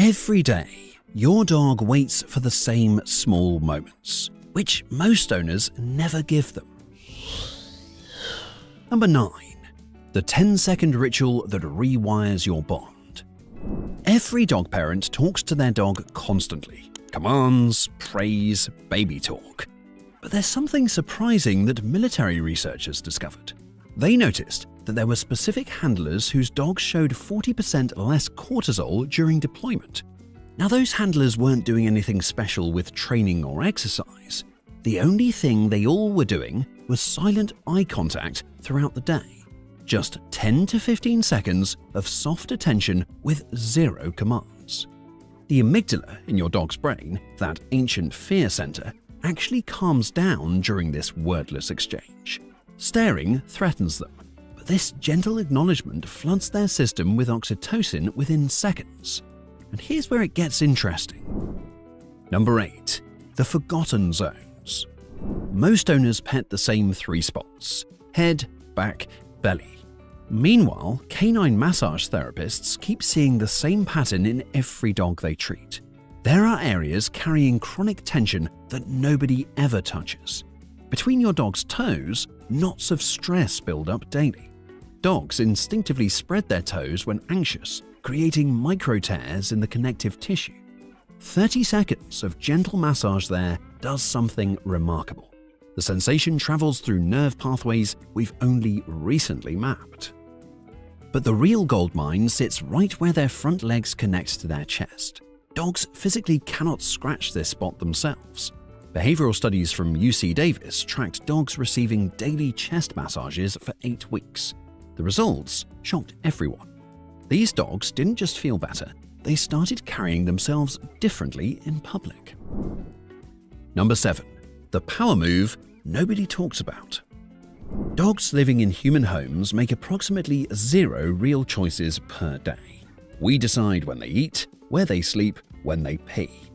Every day, your dog waits for the same small moments, which most owners never give them. Number 9. The 10-second ritual that rewires your bond. Every dog parent talks to their dog constantly. Commands, praise, baby talk. But there's something surprising that military researchers discovered. They noticed that there were specific handlers whose dogs showed 40% less cortisol during deployment. Now, those handlers weren't doing anything special with training or exercise. The only thing they all were doing was silent eye contact throughout the day. Just 10 to 15 seconds of soft attention with 0 commands. The amygdala in your dog's brain, that ancient fear center, actually calms down during this wordless exchange. Staring threatens them, but this gentle acknowledgement floods their system with oxytocin within seconds. And here's where it gets interesting. Number 8. The forgotten zones. Most owners pet the same 3 spots: head, back, belly. Meanwhile, canine massage therapists keep seeing the same pattern in every dog they treat. There are areas carrying chronic tension that nobody ever touches. Between your dog's toes, knots of stress build up daily. Dogs instinctively spread their toes when anxious, creating micro tears in the connective tissue. 30 seconds of gentle massage there does something remarkable. The sensation travels through nerve pathways we've only recently mapped. But the real goldmine sits right where their front legs connect to their chest. Dogs physically cannot scratch this spot themselves. Behavioral studies from UC Davis tracked dogs receiving daily chest massages for 8 weeks. The results shocked everyone. These dogs didn't just feel better, they started carrying themselves differently in public. Number 7. The power move nobody talks about. Dogs living in human homes make approximately 0 real choices per day. We decide when they eat, where they sleep, when they pee.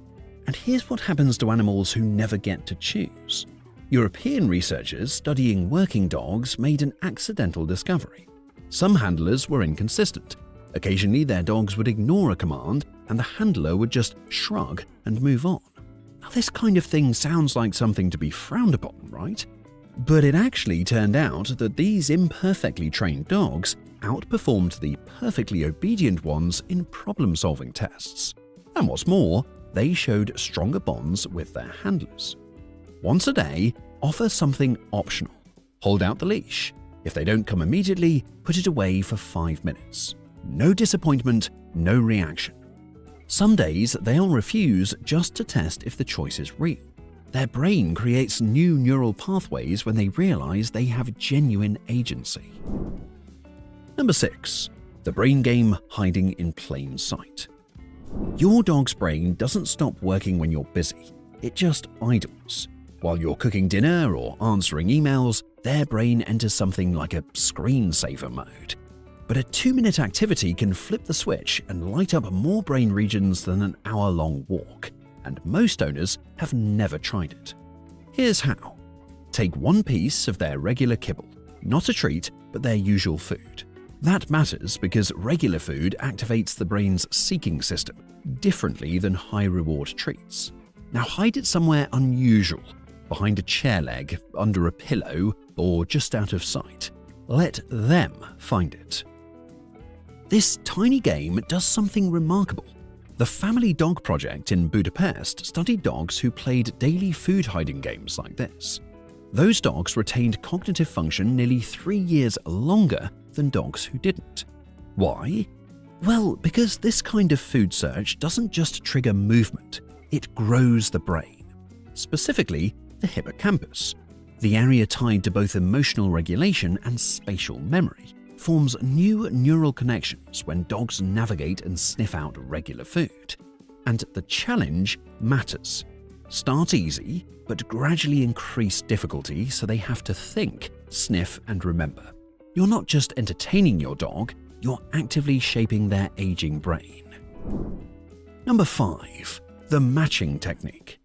And here's what happens to animals who never get to choose. European researchers studying working dogs made an accidental discovery. Some handlers were inconsistent. Occasionally, their dogs would ignore a command, and the handler would just shrug and move on. Now, this kind of thing sounds like something to be frowned upon, right? But it actually turned out that these imperfectly trained dogs outperformed the perfectly obedient ones in problem-solving tests. And what's more, they showed stronger bonds with their handlers. Once a day, offer something optional. Hold out the leash. If they don't come immediately, put it away for 5 minutes. No disappointment, no reaction. Some days they'll refuse just to test if the choice is real. Their brain creates new neural pathways when they realize they have genuine agency. Number 6. The brain game hiding in plain sight. Your dog's brain doesn't stop working when you're busy. It just idles. While you're cooking dinner or answering emails, their brain enters something like a screensaver mode. But a 2-minute activity can flip the switch and light up more brain regions than an hour-long walk. And most owners have never tried it. Here's how. Take 1 piece of their regular kibble, not a treat, but their usual food. That matters because regular food activates the brain's seeking system differently than high-reward treats. Now hide it somewhere unusual, behind a chair leg, under a pillow, or just out of sight. Let them find it. This tiny game does something remarkable. The Family Dog Project in Budapest studied dogs who played daily food hiding games like this. Those dogs retained cognitive function nearly 3 years longer than dogs who didn't. Why? Well, because this kind of food search doesn't just trigger movement, it grows the brain. Specifically, the hippocampus. The area tied to both emotional regulation and spatial memory forms new neural connections when dogs navigate and sniff out regular food. And the challenge matters. Start easy, but gradually increase difficulty so they have to think, sniff, and remember. You're not just entertaining your dog, you're actively shaping their aging brain. Number 5. The matching technique.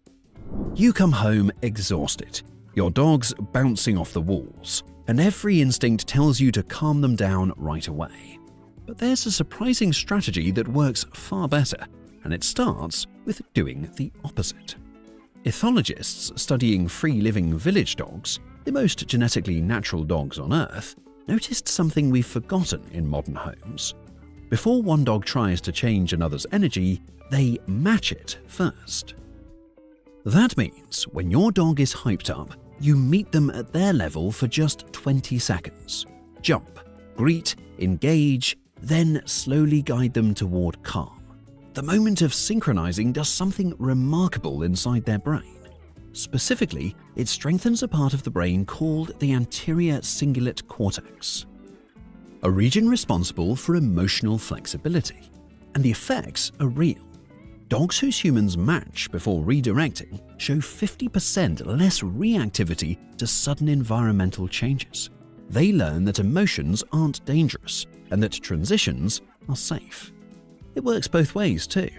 You come home exhausted. Your dog's bouncing off the walls, and every instinct tells you to calm them down right away. But there's a surprising strategy that works far better. and it starts with doing the opposite. Ethologists studying free-living village dogs, the most genetically natural dogs on Earth, noticed something we've forgotten in modern homes. Before one dog tries to change another's energy, they match it first. That means when your dog is hyped up, you meet them at their level for just 20 seconds. Jump, greet, engage, then slowly guide them toward calm. The moment of synchronizing does something remarkable inside their brain. Specifically, it strengthens a part of the brain called the anterior cingulate cortex, a region responsible for emotional flexibility. And the effects are real. Dogs whose humans match before redirecting show 50% less reactivity to sudden environmental changes. They learn that emotions aren't dangerous and that transitions are safe. It works both ways too.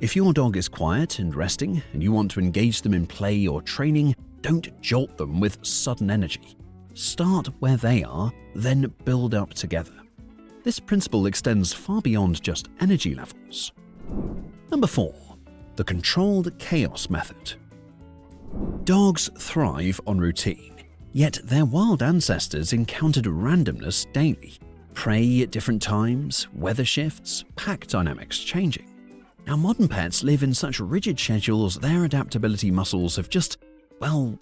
If your dog is quiet and resting and you want to engage them in play or training, don't jolt them with sudden energy. Start where they are, then build up together. This principle extends far beyond just energy levels. Number 4. The controlled chaos method. Dogs thrive on routine, yet their wild ancestors encountered randomness daily. Prey at different times, weather shifts, pack dynamics changing. Now, modern pets live in such rigid schedules their adaptability muscles have just,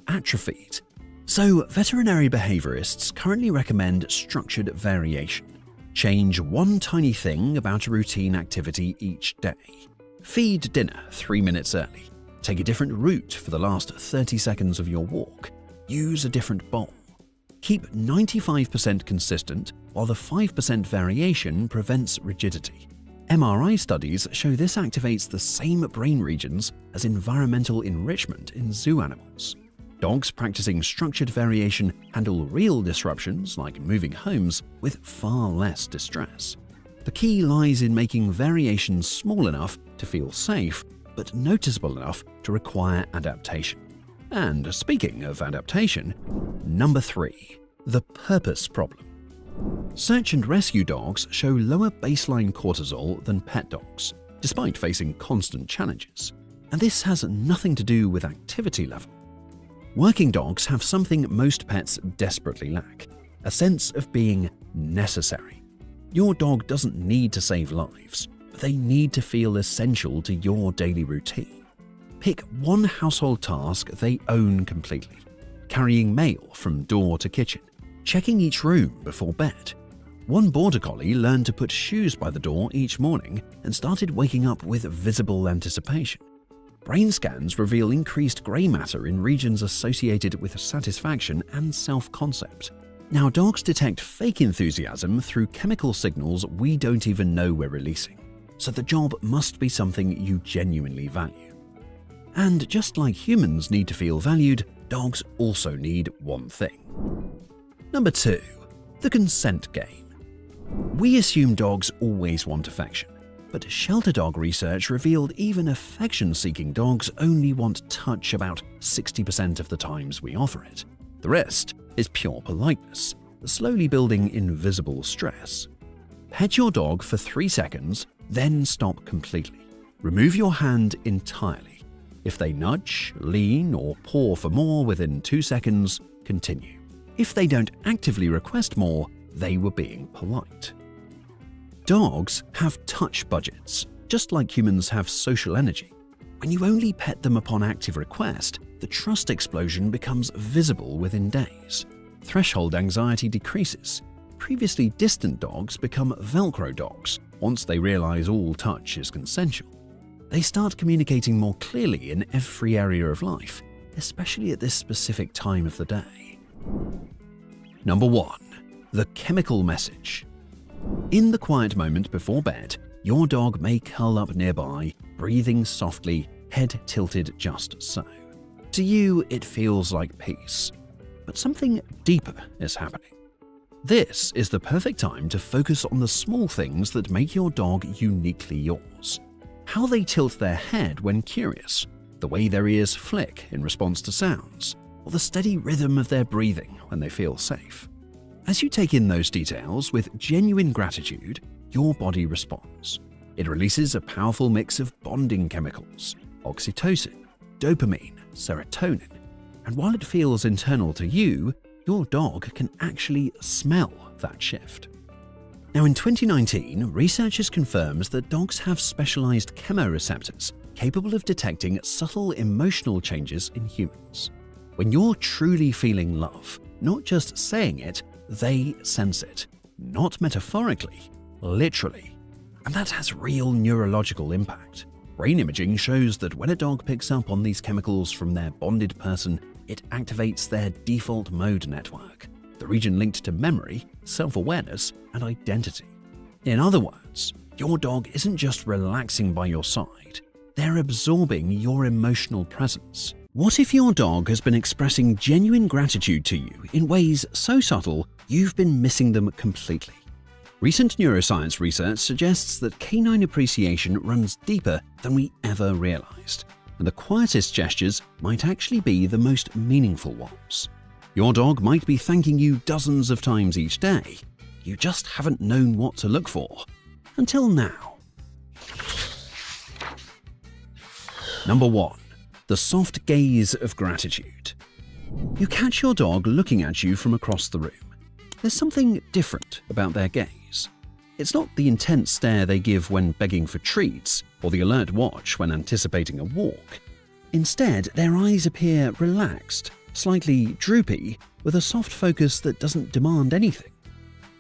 atrophied. So, veterinary behaviorists currently recommend structured variation. Change one tiny thing about a routine activity each day. Feed dinner 3 minutes early. Take a different route for the last 30 seconds of your walk. Use a different bowl. Keep 95% consistent, while the 5% variation prevents rigidity. MRI studies show this activates the same brain regions as environmental enrichment in zoo animals. Dogs practicing structured variation handle real disruptions like moving homes with far less distress. The key lies in making variations small enough to feel safe, but noticeable enough to require adaptation. And speaking of adaptation, number 3, the purpose problem. Search and rescue dogs show lower baseline cortisol than pet dogs, despite facing constant challenges. And this has nothing to do with activity level. Working dogs have something most pets desperately lack, a sense of being necessary. Your dog doesn't need to save lives, but they need to feel essential to your daily routine. Pick one household task they own completely. Carrying mail from door to kitchen. Checking each room before bed. One border collie learned to put shoes by the door each morning and started waking up with visible anticipation. Brain scans reveal increased grey matter in regions associated with satisfaction and self-concept. Now, dogs detect fake enthusiasm through chemical signals we don't even know we're releasing, so the job must be something you genuinely value. And just like humans need to feel valued, dogs also need one thing. Number 2. The consent game. We assume dogs always want affection, but shelter dog research revealed even affection-seeking dogs only want touch about 60% of the times we offer it. The rest is pure politeness, slowly building invisible stress. Pet your dog for 3 seconds, then stop completely. Remove your hand entirely. If they nudge, lean, or paw for more within 2 seconds, continue. If they don't actively request more, they were being polite. Dogs have touch budgets, just like humans have social energy. When you only pet them upon active request, the trust explosion becomes visible within days. Threshold anxiety decreases. Previously distant dogs become Velcro dogs once they realize all touch is consensual. They start communicating more clearly in every area of life, especially at this specific time of the day. Number 1. The chemical message. In the quiet moment before bed, your dog may curl up nearby, breathing softly, head tilted just so. To you, it feels like peace. But something deeper is happening. This is the perfect time to focus on the small things that make your dog uniquely yours. How they tilt their head when curious, the way their ears flick in response to sounds, or the steady rhythm of their breathing when they feel safe. As you take in those details with genuine gratitude, your body responds. It releases a powerful mix of bonding chemicals, oxytocin, dopamine, serotonin, and while it feels internal to you, your dog can actually smell that shift. Now, in 2019, researchers confirmed that dogs have specialized chemoreceptors capable of detecting subtle emotional changes in humans. When you're truly feeling love, not just saying it, they sense it. Not metaphorically, literally. And that has real neurological impact. Brain imaging shows that when a dog picks up on these chemicals from their bonded person, it activates their default mode network, the region linked to memory, self-awareness, and identity. In other words, your dog isn't just relaxing by your side, they're absorbing your emotional presence. What if your dog has been expressing genuine gratitude to you in ways so subtle you've been missing them completely? Recent neuroscience research suggests that canine appreciation runs deeper than we ever realized, and the quietest gestures might actually be the most meaningful ones. Your dog might be thanking you dozens of times each day. You just haven't known what to look for. Until now. Number 1. The soft gaze of gratitude. You catch your dog looking at you from across the room. There's something different about their gaze. It's not the intense stare they give when begging for treats or the alert watch when anticipating a walk. Instead, their eyes appear relaxed, slightly droopy, with a soft focus that doesn't demand anything.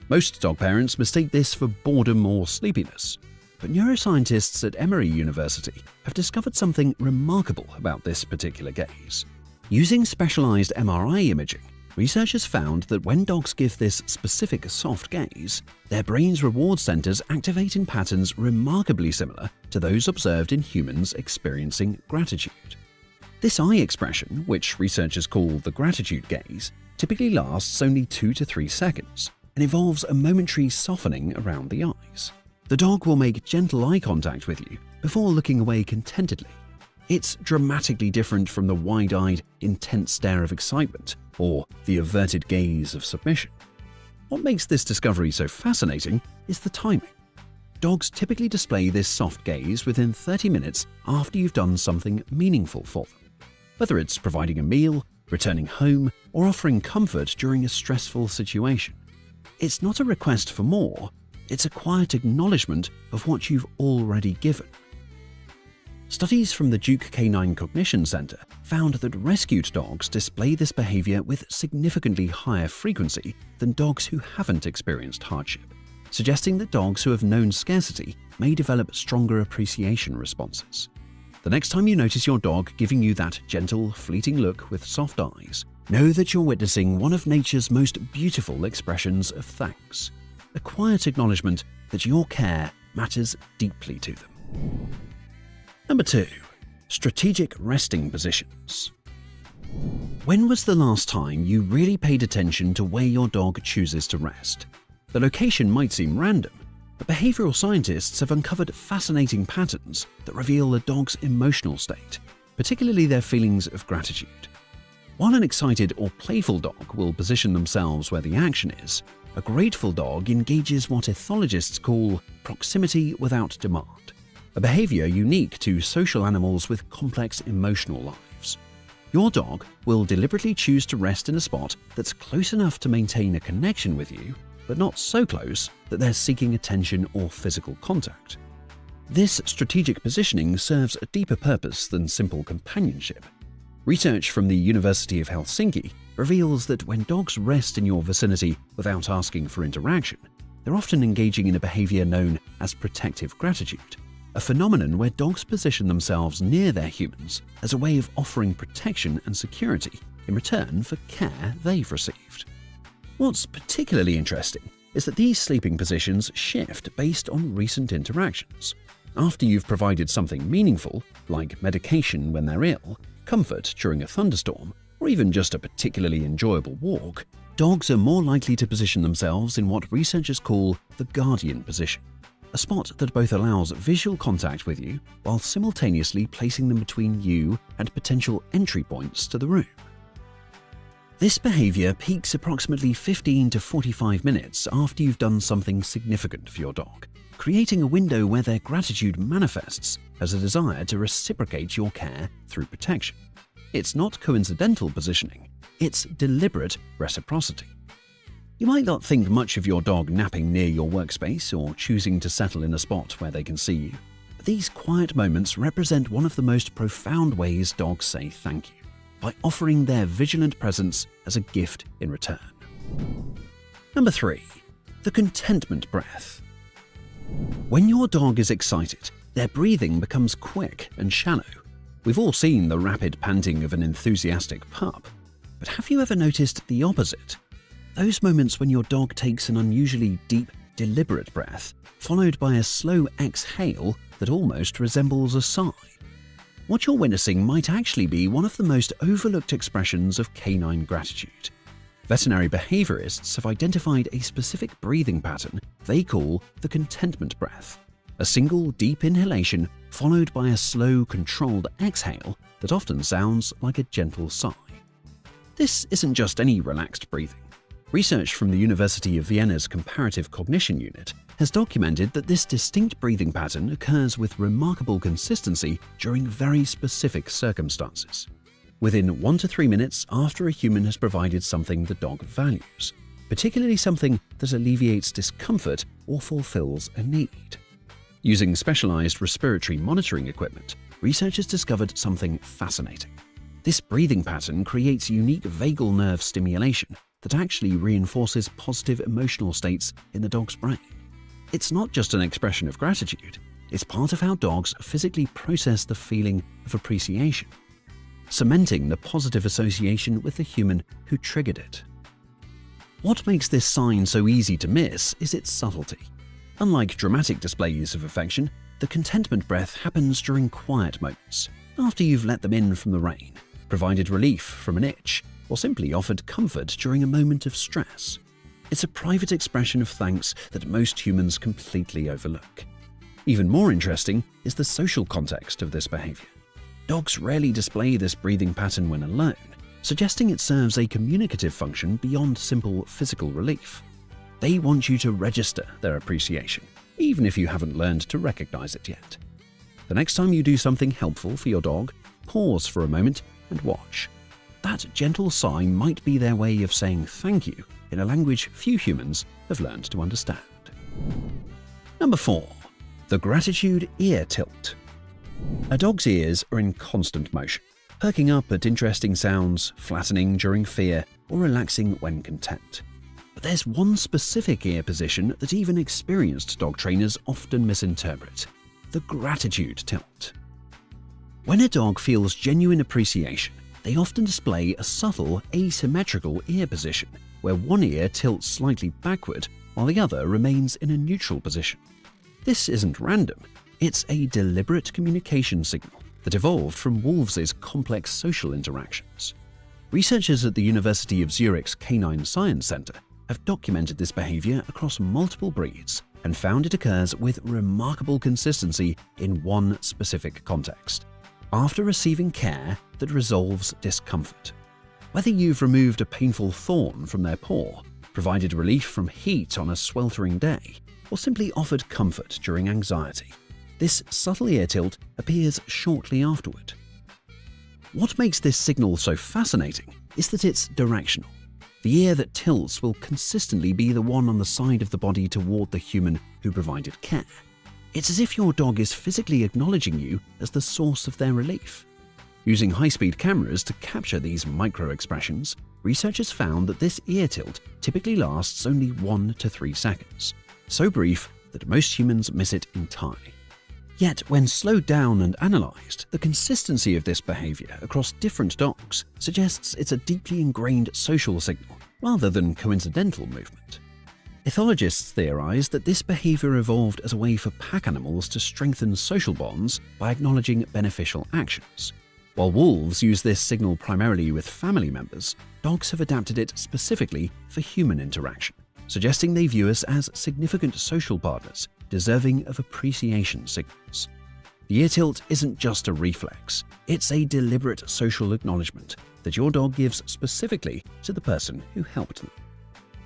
Most dog parents mistake this for boredom or sleepiness, but neuroscientists at Emory University have discovered something remarkable about this particular gaze. Using specialized MRI imaging, researchers found that when dogs give this specific soft gaze, their brain's reward centers activate in patterns remarkably similar to those observed in humans experiencing gratitude. This eye expression, which researchers call the gratitude gaze, typically lasts only 2 to 3 seconds and involves a momentary softening around the eyes. The dog will make gentle eye contact with you before looking away contentedly. It's dramatically different from the wide-eyed, intense stare of excitement or the averted gaze of submission. What makes this discovery so fascinating is the timing. Dogs typically display this soft gaze within 30 minutes after you've done something meaningful for them. Whether it's providing a meal, returning home, or offering comfort during a stressful situation. It's not a request for more, it's a quiet acknowledgement of what you've already given. Studies from the Duke Canine Cognition Center found that rescued dogs display this behavior with significantly higher frequency than dogs who haven't experienced hardship, suggesting that dogs who have known scarcity may develop stronger appreciation responses. The next time you notice your dog giving you that gentle, fleeting look with soft eyes, know that you're witnessing one of nature's most beautiful expressions of thanks, a quiet acknowledgement that your care matters deeply to them. Number 2. Strategic resting positions. When was the last time you really paid attention to where your dog chooses to rest? The location might seem random, but behavioral scientists have uncovered fascinating patterns that reveal a dog's emotional state, particularly their feelings of gratitude. While an excited or playful dog will position themselves where the action is, a grateful dog engages what ethologists call proximity without demand, a behavior unique to social animals with complex emotional lives. Your dog will deliberately choose to rest in a spot that's close enough to maintain a connection with you, but not so close that they're seeking attention or physical contact. This strategic positioning serves a deeper purpose than simple companionship. Research from the University of Helsinki reveals that when dogs rest in your vicinity without asking for interaction, they're often engaging in a behavior known as protective gratitude, a phenomenon where dogs position themselves near their humans as a way of offering protection and security in return for care they've received. What's particularly interesting is that these sleeping positions shift based on recent interactions. After you've provided something meaningful, like medication when they're ill, comfort during a thunderstorm, or even just a particularly enjoyable walk, dogs are more likely to position themselves in what researchers call the guardian position, a spot that both allows visual contact with you while simultaneously placing them between you and potential entry points to the room. This behavior peaks approximately 15 to 45 minutes after you've done something significant for your dog, creating a window where their gratitude manifests as a desire to reciprocate your care through protection. It's not coincidental positioning, it's deliberate reciprocity. You might not think much of your dog napping near your workspace or choosing to settle in a spot where they can see you, but these quiet moments represent one of the most profound ways dogs say thank you, by offering their vigilant presence as a gift in return. Number 3. The contentment breath. When your dog is excited, their breathing becomes quick and shallow. We've all seen the rapid panting of an enthusiastic pup, but have you ever noticed the opposite? Those moments when your dog takes an unusually deep, deliberate breath, followed by a slow exhale that almost resembles a sigh. What you're witnessing might actually be one of the most overlooked expressions of canine gratitude. Veterinary behaviorists have identified a specific breathing pattern they call the contentment breath, a single deep inhalation followed by a slow, controlled exhale that often sounds like a gentle sigh. This isn't just any relaxed breathing. Research from the University of Vienna's Comparative Cognition Unit has documented that this distinct breathing pattern occurs with remarkable consistency during very specific circumstances, within 1 to 3 minutes after a human has provided something the dog values, particularly something that alleviates discomfort or fulfills a need. Using specialized respiratory monitoring equipment, researchers discovered something fascinating. This breathing pattern creates unique vagal nerve stimulation that actually reinforces positive emotional states in the dog's brain. It's not just an expression of gratitude, it's part of how dogs physically process the feeling of appreciation, cementing the positive association with the human who triggered it. What makes this sign so easy to miss is its subtlety. Unlike dramatic displays of affection, the contentment breath happens during quiet moments, after you've let them in from the rain, provided relief from an itch, or simply offered comfort during a moment of stress. It's a private expression of thanks that most humans completely overlook. Even more interesting is the social context of this behavior. Dogs rarely display this breathing pattern when alone, suggesting it serves a communicative function beyond simple physical relief. They want you to register their appreciation, even if you haven't learned to recognize it yet. The next time you do something helpful for your dog, pause for a moment and watch. That gentle sigh might be their way of saying thank you in a language few humans have learned to understand. Number 4. The gratitude ear tilt. A dog's ears are in constant motion, perking up at interesting sounds, flattening during fear, or relaxing when content. But there's one specific ear position that even experienced dog trainers often misinterpret: the gratitude tilt. When a dog feels genuine appreciation, they often display a subtle, asymmetrical ear position, where one ear tilts slightly backward while the other remains in a neutral position. This isn't random, it's a deliberate communication signal that evolved from wolves' complex social interactions. Researchers at the University of Zurich's Canine Science Center have documented this behavior across multiple breeds and found it occurs with remarkable consistency in one specific context: after receiving care that resolves discomfort. Whether you've removed a painful thorn from their paw, provided relief from heat on a sweltering day, or simply offered comfort during anxiety, this subtle ear tilt appears shortly afterward. What makes this signal so fascinating is that it's directional. The ear that tilts will consistently be the one on the side of the body toward the human who provided care. It's as if your dog is physically acknowledging you as the source of their relief. Using high-speed cameras to capture these micro-expressions, researchers found that this ear tilt typically lasts only 1 to 3 seconds, so brief that most humans miss it entirely. Yet, when slowed down and analyzed, the consistency of this behavior across different dogs suggests it's a deeply ingrained social signal rather than coincidental movement. Ethologists theorize that this behavior evolved as a way for pack animals to strengthen social bonds by acknowledging beneficial actions. While wolves use this signal primarily with family members, dogs have adapted it specifically for human interaction, suggesting they view us as significant social partners deserving of appreciation signals. The ear tilt isn't just a reflex, it's a deliberate social acknowledgement that your dog gives specifically to the person who helped them.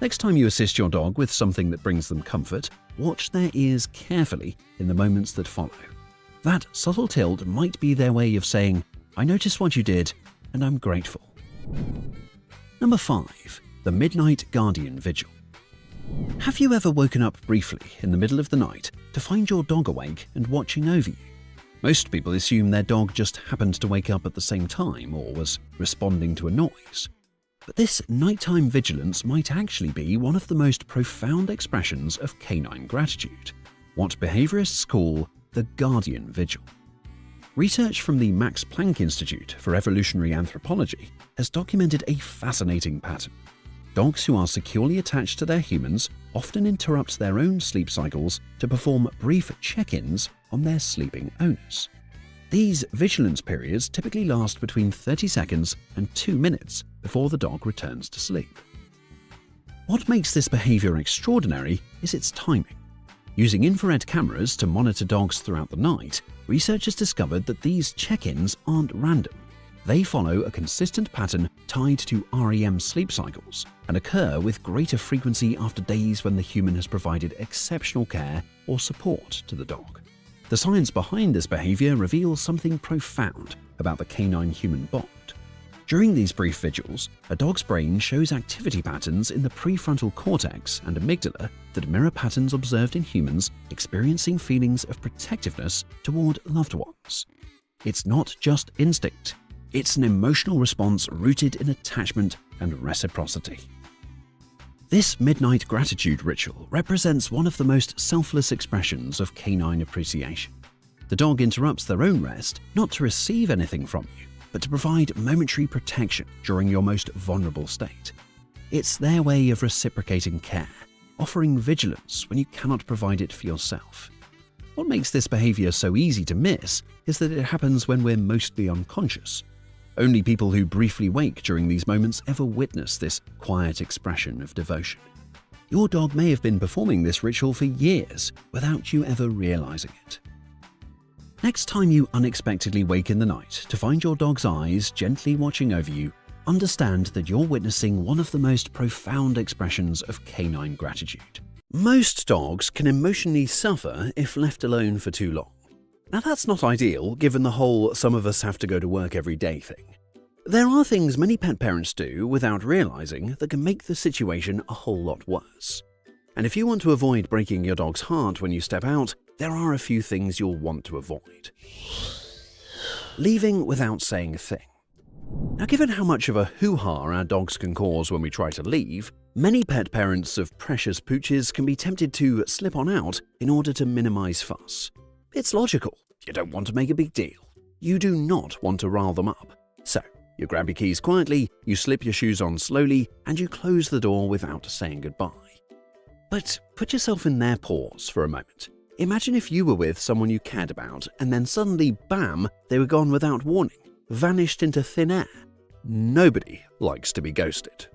Next time you assist your dog with something that brings them comfort, watch their ears carefully in the moments that follow. That subtle tilt might be their way of saying, "I noticed what you did, and I'm grateful." Number 5. The Midnight Guardian Vigil. Have you ever woken up briefly in the middle of the night to find your dog awake and watching over you? Most people assume their dog just happened to wake up at the same time or was responding to a noise. But this nighttime vigilance might actually be one of the most profound expressions of canine gratitude, what behaviorists call the guardian vigil. Research from the Max Planck Institute for Evolutionary Anthropology has documented a fascinating pattern. Dogs who are securely attached to their humans often interrupt their own sleep cycles to perform brief check-ins on their sleeping owners. These vigilance periods typically last between 30 seconds and 2 minutes before the dog returns to sleep. What makes this behavior extraordinary is its timing. Using infrared cameras to monitor dogs throughout the night, researchers discovered that these check-ins aren't random. They follow a consistent pattern tied to REM sleep cycles and occur with greater frequency after days when the human has provided exceptional care or support to the dog. The science behind this behavior reveals something profound about the canine-human bond. During these brief vigils, a dog's brain shows activity patterns in the prefrontal cortex and amygdala that mirror patterns observed in humans experiencing feelings of protectiveness toward loved ones. It's not just instinct, it's an emotional response rooted in attachment and reciprocity. This midnight gratitude ritual represents one of the most selfless expressions of canine appreciation. The dog interrupts their own rest not to receive anything from you, but to provide momentary protection during your most vulnerable state. It's their way of reciprocating care, offering vigilance when you cannot provide it for yourself. What makes this behavior so easy to miss is that it happens when we're mostly unconscious. Only people who briefly wake during these moments ever witness this quiet expression of devotion. Your dog may have been performing this ritual for years without you ever realizing it. Next time you unexpectedly wake in the night to find your dog's eyes gently watching over you, understand that you're witnessing one of the most profound expressions of canine gratitude. Most dogs can emotionally suffer if left alone for too long. Now that's not ideal given the whole "some of us have to go to work every day" thing. There are things many pet parents do without realizing that can make the situation a whole lot worse. And if you want to avoid breaking your dog's heart when you step out, there are a few things you'll want to avoid. Leaving without saying a thing. Now, given how much of a hoo-ha our dogs can cause when we try to leave, many pet parents of precious pooches can be tempted to slip on out in order to minimize fuss. It's logical. You don't want to make a big deal. You do not want to rile them up. So, you grab your keys quietly, you slip your shoes on slowly, and you close the door without saying goodbye. But put yourself in their paws for a moment. Imagine if you were with someone you cared about, and then suddenly, bam, they were gone without warning, vanished into thin air. Nobody likes to be ghosted.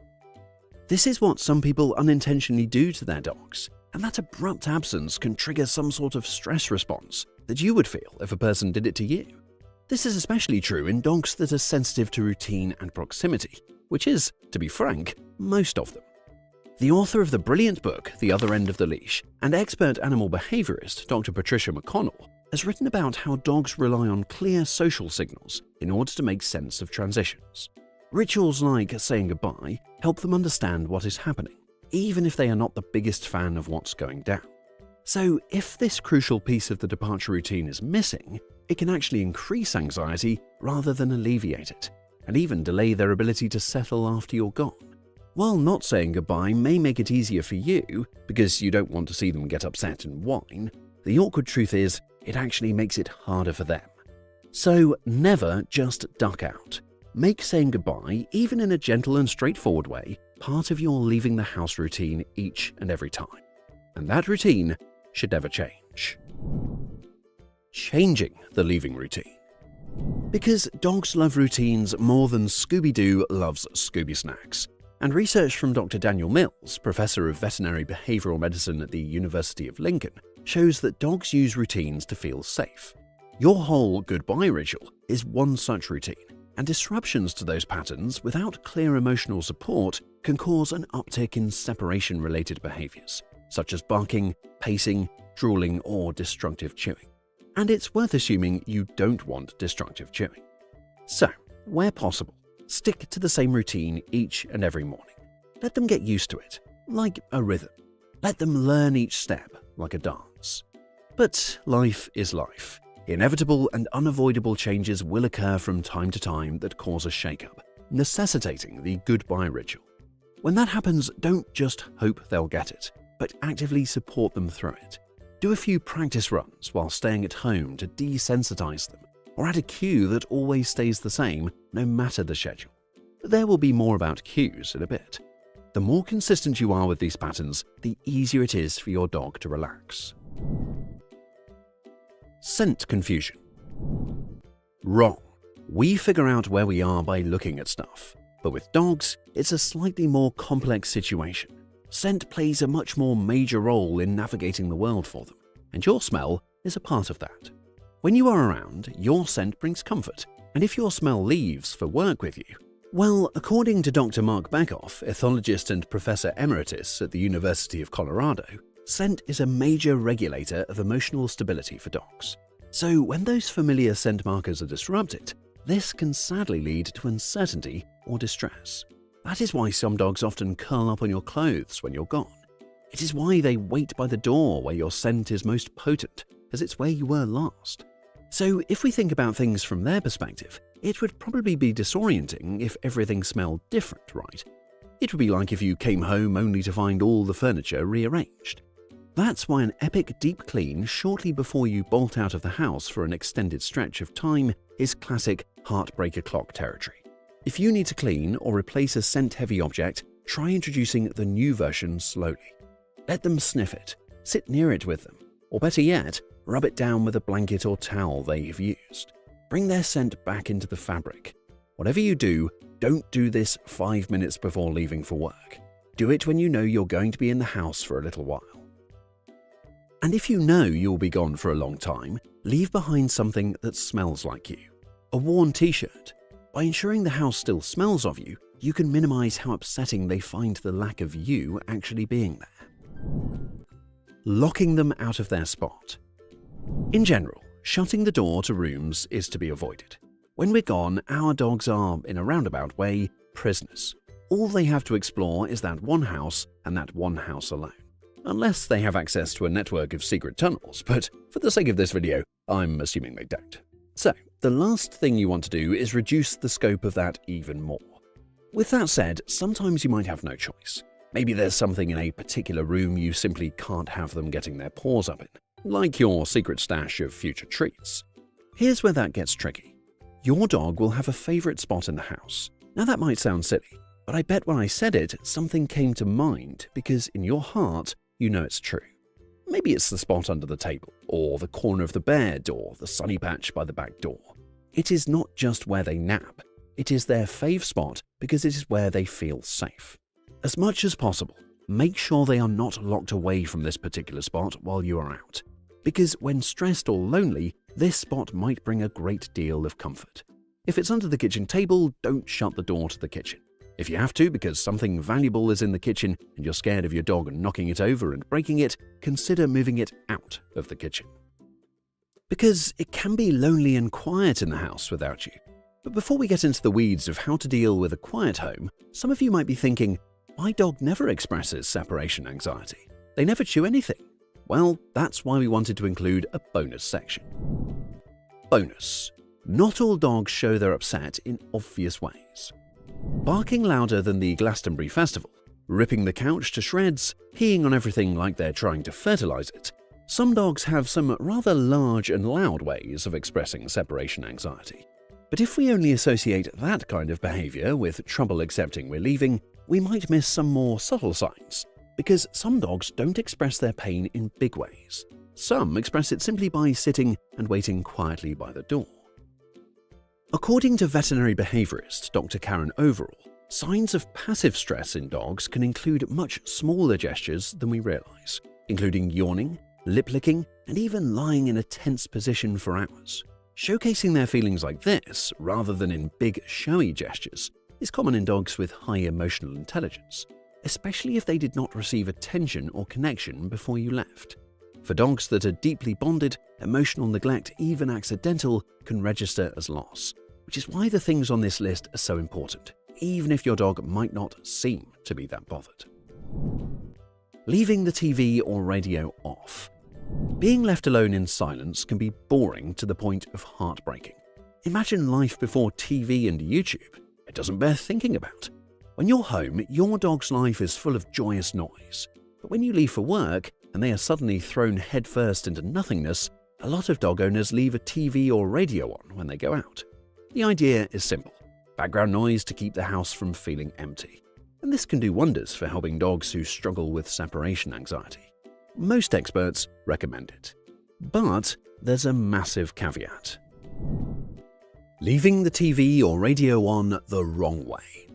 This is what some people unintentionally do to their dogs, and that abrupt absence can trigger some sort of stress response that you would feel if a person did it to you. This is especially true in dogs that are sensitive to routine and proximity, which is, to be frank, most of them. The author of the brilliant book, The Other End of the Leash, and expert animal behaviorist Dr. Patricia McConnell, has written about how dogs rely on clear social signals in order to make sense of transitions. Rituals like saying goodbye help them understand what is happening, even if they are not the biggest fan of what's going down. So, if this crucial piece of the departure routine is missing, it can actually increase anxiety rather than alleviate it, and even delay their ability to settle after you're gone. While not saying goodbye may make it easier for you, because you don't want to see them get upset and whine, the awkward truth is, it actually makes it harder for them. So never just duck out. Make saying goodbye, even in a gentle and straightforward way, part of your leaving the house routine each and every time. And that routine should never change. Changing the leaving routine. Because dogs love routines more than Scooby-Doo loves Scooby Snacks. And research from Dr. Daniel Mills, professor of veterinary behavioral medicine at the University of Lincoln, shows that dogs use routines to feel safe. Your whole goodbye ritual is one such routine, and disruptions to those patterns without clear emotional support can cause an uptick in separation-related behaviors, such as barking, pacing, drooling, or destructive chewing. And it's worth assuming you don't want destructive chewing. So, where possible, stick to the same routine each and every morning. Let them get used to it, like a rhythm. Let them learn each step, like a dance. But life is life. Inevitable and unavoidable changes will occur from time to time that cause a shakeup, necessitating the goodbye ritual. When that happens, don't just hope they'll get it, but actively support them through it. Do a few practice runs while staying at home to desensitize them, or add a cue that always stays the same no matter the schedule. But there will be more about cues in a bit. The more consistent you are with these patterns, the easier it is for your dog to relax. Scent confusion. Wrong. We figure out where we are by looking at stuff. But with dogs, it's a slightly more complex situation. Scent plays a much more major role in navigating the world for them, and your smell is a part of that. When you are around, your scent brings comfort, and if your smell leaves for work with you, well, according to Dr. Mark Bekoff, ethologist and professor emeritus at the University of Colorado, scent is a major regulator of emotional stability for dogs. So when those familiar scent markers are disrupted, this can sadly lead to uncertainty or distress. That is why some dogs often curl up on your clothes when you're gone. It is why they wait by the door where your scent is most potent, as it's where you were last. So if we think about things from their perspective, it would probably be disorienting if everything smelled different, right? It would be like if you came home only to find all the furniture rearranged. That's why an epic deep clean shortly before you bolt out of the house for an extended stretch of time is classic heartbreaker clock territory. If you need to clean or replace a scent-heavy object, try introducing the new version slowly. Let them sniff it, sit near it with them, or better yet, rub it down with a blanket or towel they've used. Bring their scent back into the fabric. Whatever you do, don't do this 5 minutes before leaving for work. Do it when you know you're going to be in the house for a little while. And if you know you'll be gone for a long time, leave behind something that smells like you. A worn t-shirt. By ensuring the house still smells of you, you can minimize how upsetting they find the lack of you actually being there. Locking them out of their spot. In general, shutting the door to rooms is to be avoided. When we're gone, our dogs are, in a roundabout way, prisoners. All they have to explore is that one house and that one house alone. Unless they have access to a network of secret tunnels, but for the sake of this video, I'm assuming they don't. So, the last thing you want to do is reduce the scope of that even more. With that said, sometimes you might have no choice. Maybe there's something in a particular room you simply can't have them getting their paws up in, like your secret stash of future treats. Here's where that gets tricky. Your dog will have a favorite spot in the house. Now that might sound silly, but I bet when I said it, something came to mind because in your heart, you know it's true. Maybe it's the spot under the table, or the corner of the bed, or the sunny patch by the back door. It is not just where they nap. It is their fave spot because it is where they feel safe. As much as possible, make sure they are not locked away from this particular spot while you are out. Because when stressed or lonely, this spot might bring a great deal of comfort. If it's under the kitchen table, don't shut the door to the kitchen. If you have to because something valuable is in the kitchen and you're scared of your dog knocking it over and breaking it, consider moving it out of the kitchen. Because it can be lonely and quiet in the house without you. But before we get into the weeds of how to deal with a quiet home, some of you might be thinking, my dog never expresses separation anxiety. They never chew anything. Well, that's why we wanted to include a bonus section. Bonus. Not all dogs show they're upset in obvious ways. Barking louder than the Glastonbury Festival, ripping the couch to shreds, peeing on everything like they're trying to fertilize it. Some dogs have some rather large and loud ways of expressing separation anxiety. But if we only associate that kind of behavior with trouble accepting we're leaving, we might miss some more subtle signs. Because some dogs don't express their pain in big ways. Some express it simply by sitting and waiting quietly by the door. According to veterinary behaviorist Dr. Karen Overall, signs of passive stress in dogs can include much smaller gestures than we realize, including yawning, lip licking, and even lying in a tense position for hours. Showcasing their feelings like this, rather than in big, showy gestures, is common in dogs with high emotional intelligence, especially if they did not receive attention or connection before you left. For dogs that are deeply bonded, emotional neglect, even accidental, can register as loss, which is why the things on this list are so important, even if your dog might not seem to be that bothered. Leaving the TV or radio off. Being left alone in silence can be boring to the point of heartbreaking. Imagine life before TV and YouTube. It doesn't bear thinking about. When you're home, your dog's life is full of joyous noise. But when you leave for work and they are suddenly thrown headfirst into nothingness, a lot of dog owners leave a TV or radio on when they go out. The idea is simple: background noise to keep the house from feeling empty. And this can do wonders for helping dogs who struggle with separation anxiety. Most experts recommend it. But there's a massive caveat. Leaving the TV or radio on the wrong way.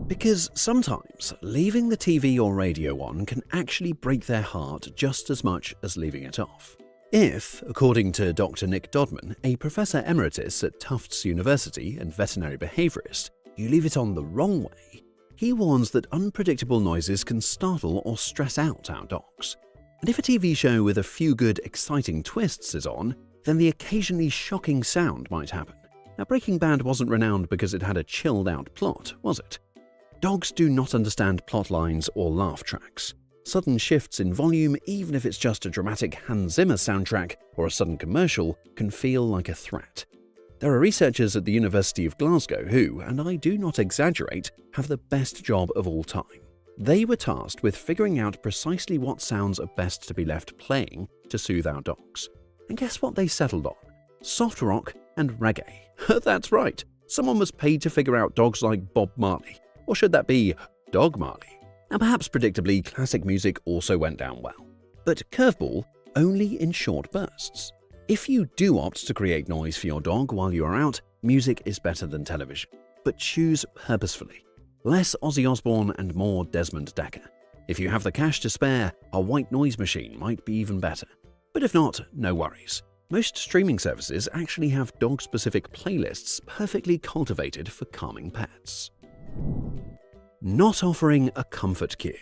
Because sometimes leaving the TV or radio on can actually break their heart just as much as leaving it off. If, according to Dr. Nick Dodman, a professor emeritus at Tufts University and veterinary behaviorist, you leave it on the wrong way, he warns that unpredictable noises can startle or stress out our dogs. And if a TV show with a few good, exciting twists is on, then the occasionally shocking sound might happen. Now, Breaking Bad wasn't renowned because it had a chilled-out plot, was it? Dogs do not understand plot lines or laugh tracks. Sudden shifts in volume, even if it's just a dramatic Hans Zimmer soundtrack or a sudden commercial, can feel like a threat. There are researchers at the University of Glasgow who, and I do not exaggerate, have the best job of all time. They were tasked with figuring out precisely what sounds are best to be left playing to soothe our dogs. And guess what they settled on? Soft rock and reggae. That's right, someone was paid to figure out dogs like Bob Marley. Or should that be Dog Marley? And perhaps predictably, classic music also went down well. But curveball, only in short bursts. If you do opt to create noise for your dog while you are out, music is better than television. But choose purposefully. Less Ozzy Osbourne and more Desmond Dekker. If you have the cash to spare, a white noise machine might be even better. But if not, no worries. Most streaming services actually have dog-specific playlists perfectly cultivated for calming pets. Not offering a comfort cue.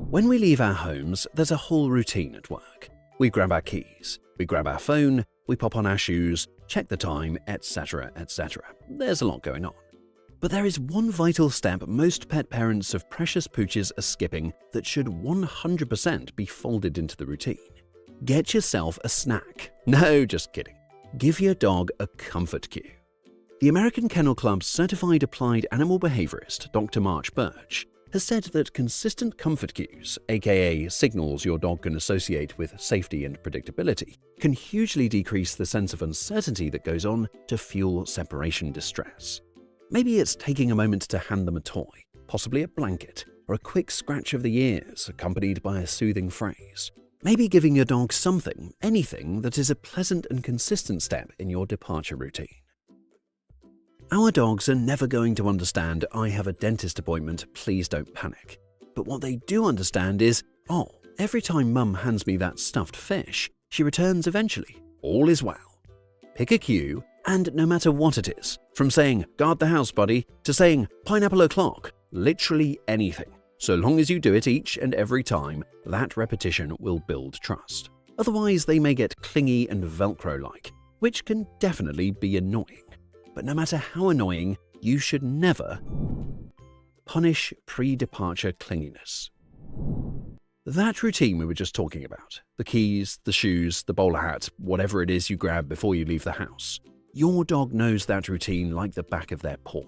When we leave our homes, there's a whole routine at work. We grab our keys, we grab our phone, we pop on our shoes, check the time, etc., etc. There's a lot going on. But there is one vital step most pet parents of precious pooches are skipping that should 100% be folded into the routine. Get yourself a snack. No, just kidding. Give your dog a comfort cue. The American Kennel Club's certified applied animal behaviorist, Dr. March Birch, has said that consistent comfort cues, aka signals your dog can associate with safety and predictability, can hugely decrease the sense of uncertainty that goes on to fuel separation distress. Maybe it's taking a moment to hand them a toy, possibly a blanket, or a quick scratch of the ears accompanied by a soothing phrase. Maybe giving your dog something, anything, that is a pleasant and consistent step in your departure routine. Our dogs are never going to understand, "I have a dentist appointment, please don't panic." But what they do understand is, "Oh, every time Mum hands me that stuffed fish, she returns eventually. All is well." Pick a cue, and no matter what it is, from saying, "Guard the house, buddy," to saying, "Pineapple o'clock," literally anything. So long as you do it each and every time, that repetition will build trust. Otherwise, they may get clingy and Velcro-like, which can definitely be annoying. But no matter how annoying, you should never punish pre-departure clinginess. That routine we were just talking about, the keys, the shoes, the bowler hat, whatever it is you grab before you leave the house, your dog knows that routine like the back of their paw.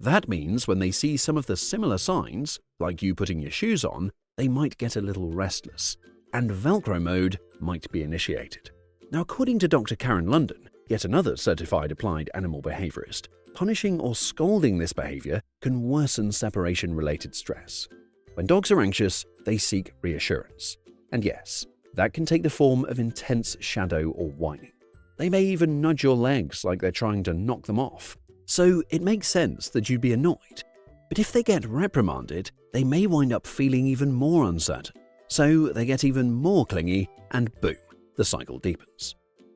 That means when they see some of the similar signs, like you putting your shoes on, they might get a little restless, and Velcro mode might be initiated. Now, according to Dr. Karen London, yet another certified applied animal behaviorist, punishing or scolding this behavior can worsen separation-related stress. When dogs are anxious, they seek reassurance. And yes, that can take the form of intense shadow or whining. They may even nudge your legs like they're trying to knock them off. So it makes sense that you'd be annoyed. But if they get reprimanded, they may wind up feeling even more uncertain. So they get even more clingy, and boom, the cycle deepens.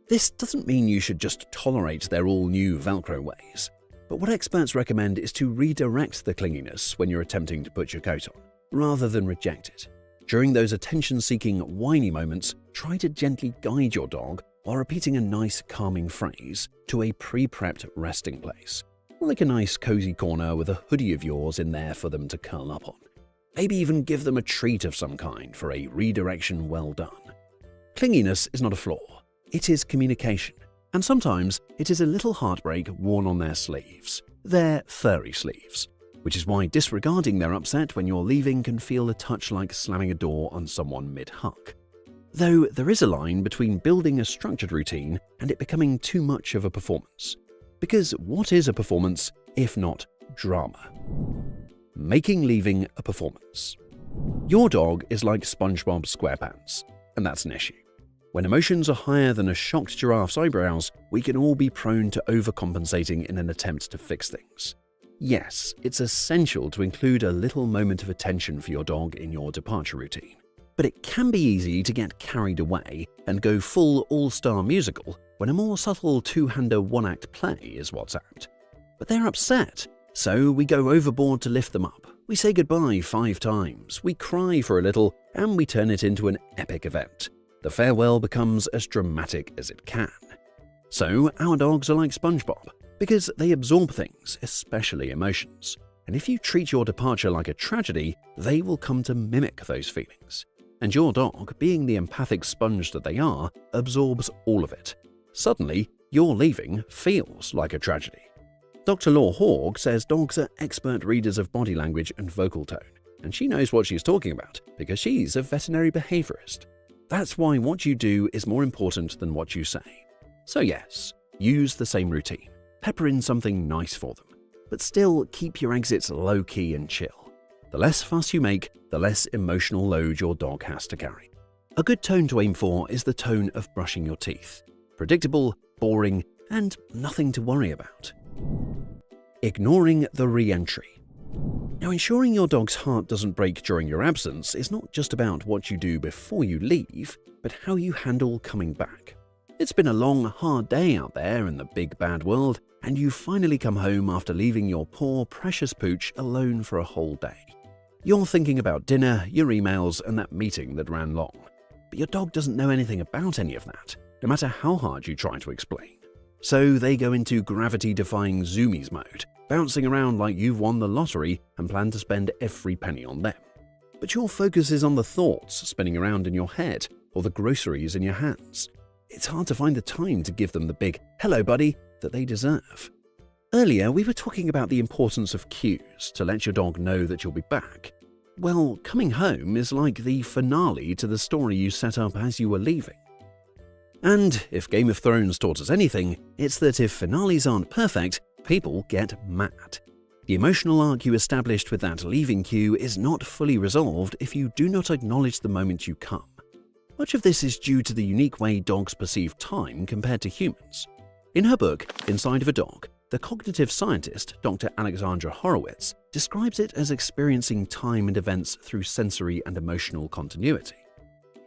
This doesn't mean you should just tolerate their all-new Velcro ways, but what experts recommend is to redirect the clinginess when you're attempting to put your coat on, rather than reject it. During those attention-seeking, whiny moments, try to gently guide your dog while repeating a nice, calming phrase to a pre-prepped resting place, like a nice, cozy corner with a hoodie of yours in there for them to curl up on. Maybe even give them a treat of some kind for a redirection well done. Clinginess is not a flaw. It is communication, and sometimes it is a little heartbreak worn on their sleeves, their furry sleeves, which is why disregarding their upset when you're leaving can feel a touch like slamming a door on someone mid-hug. Though there is a line between building a structured routine and it becoming too much of a performance. Because what is a performance if not drama? Making leaving a performance. Your dog is like SpongeBob SquarePants, and that's an issue. When emotions are higher than a shocked giraffe's eyebrows, we can all be prone to overcompensating in an attempt to fix things. Yes, it's essential to include a little moment of attention for your dog in your departure routine, but it can be easy to get carried away and go full all-star musical when a more subtle two-hander one-act play is what's apt. But they're upset, so we go overboard to lift them up. We say goodbye 5 times, we cry for a little, and we turn it into an epic event. The farewell becomes as dramatic as it can. So our dogs are like SpongeBob, because they absorb things, especially emotions. And if you treat your departure like a tragedy, they will come to mimic those feelings. And your dog, being the empathic sponge that they are, absorbs all of it. Suddenly, your leaving feels like a tragedy. Dr. Laura Hogg says dogs are expert readers of body language and vocal tone, and she knows what she's talking about because she's a veterinary behaviorist. That's why what you do is more important than what you say. So yes, use the same routine, pepper in something nice for them, but still keep your exits low-key and chill. The less fuss you make, the less emotional load your dog has to carry. A good tone to aim for is the tone of brushing your teeth. Predictable, boring, and nothing to worry about. Ignoring the re-entry. Now, ensuring your dog's heart doesn't break during your absence is not just about what you do before you leave, but how you handle coming back. It's been a long, hard day out there in the big bad world, and you finally come home after leaving your poor, precious pooch alone for a whole day. You're thinking about dinner, your emails, and that meeting that ran long. But your dog doesn't know anything about any of that, no matter how hard you try to explain. So they go into gravity-defying zoomies mode, bouncing around like you've won the lottery and plan to spend every penny on them. But your focus is on the thoughts spinning around in your head or the groceries in your hands. It's hard to find the time to give them the big "hello, buddy" that they deserve. Earlier, we were talking about the importance of cues to let your dog know that you'll be back. Well, coming home is like the finale to the story you set up as you were leaving. And if Game of Thrones taught us anything, it's that if finales aren't perfect, people get mad. The emotional arc you established with that leaving cue is not fully resolved if you do not acknowledge the moment you come. Much of this is due to the unique way dogs perceive time compared to humans. In her book, Inside of a Dog, the cognitive scientist, Dr. Alexandra Horowitz, describes it as experiencing time and events through sensory and emotional continuity.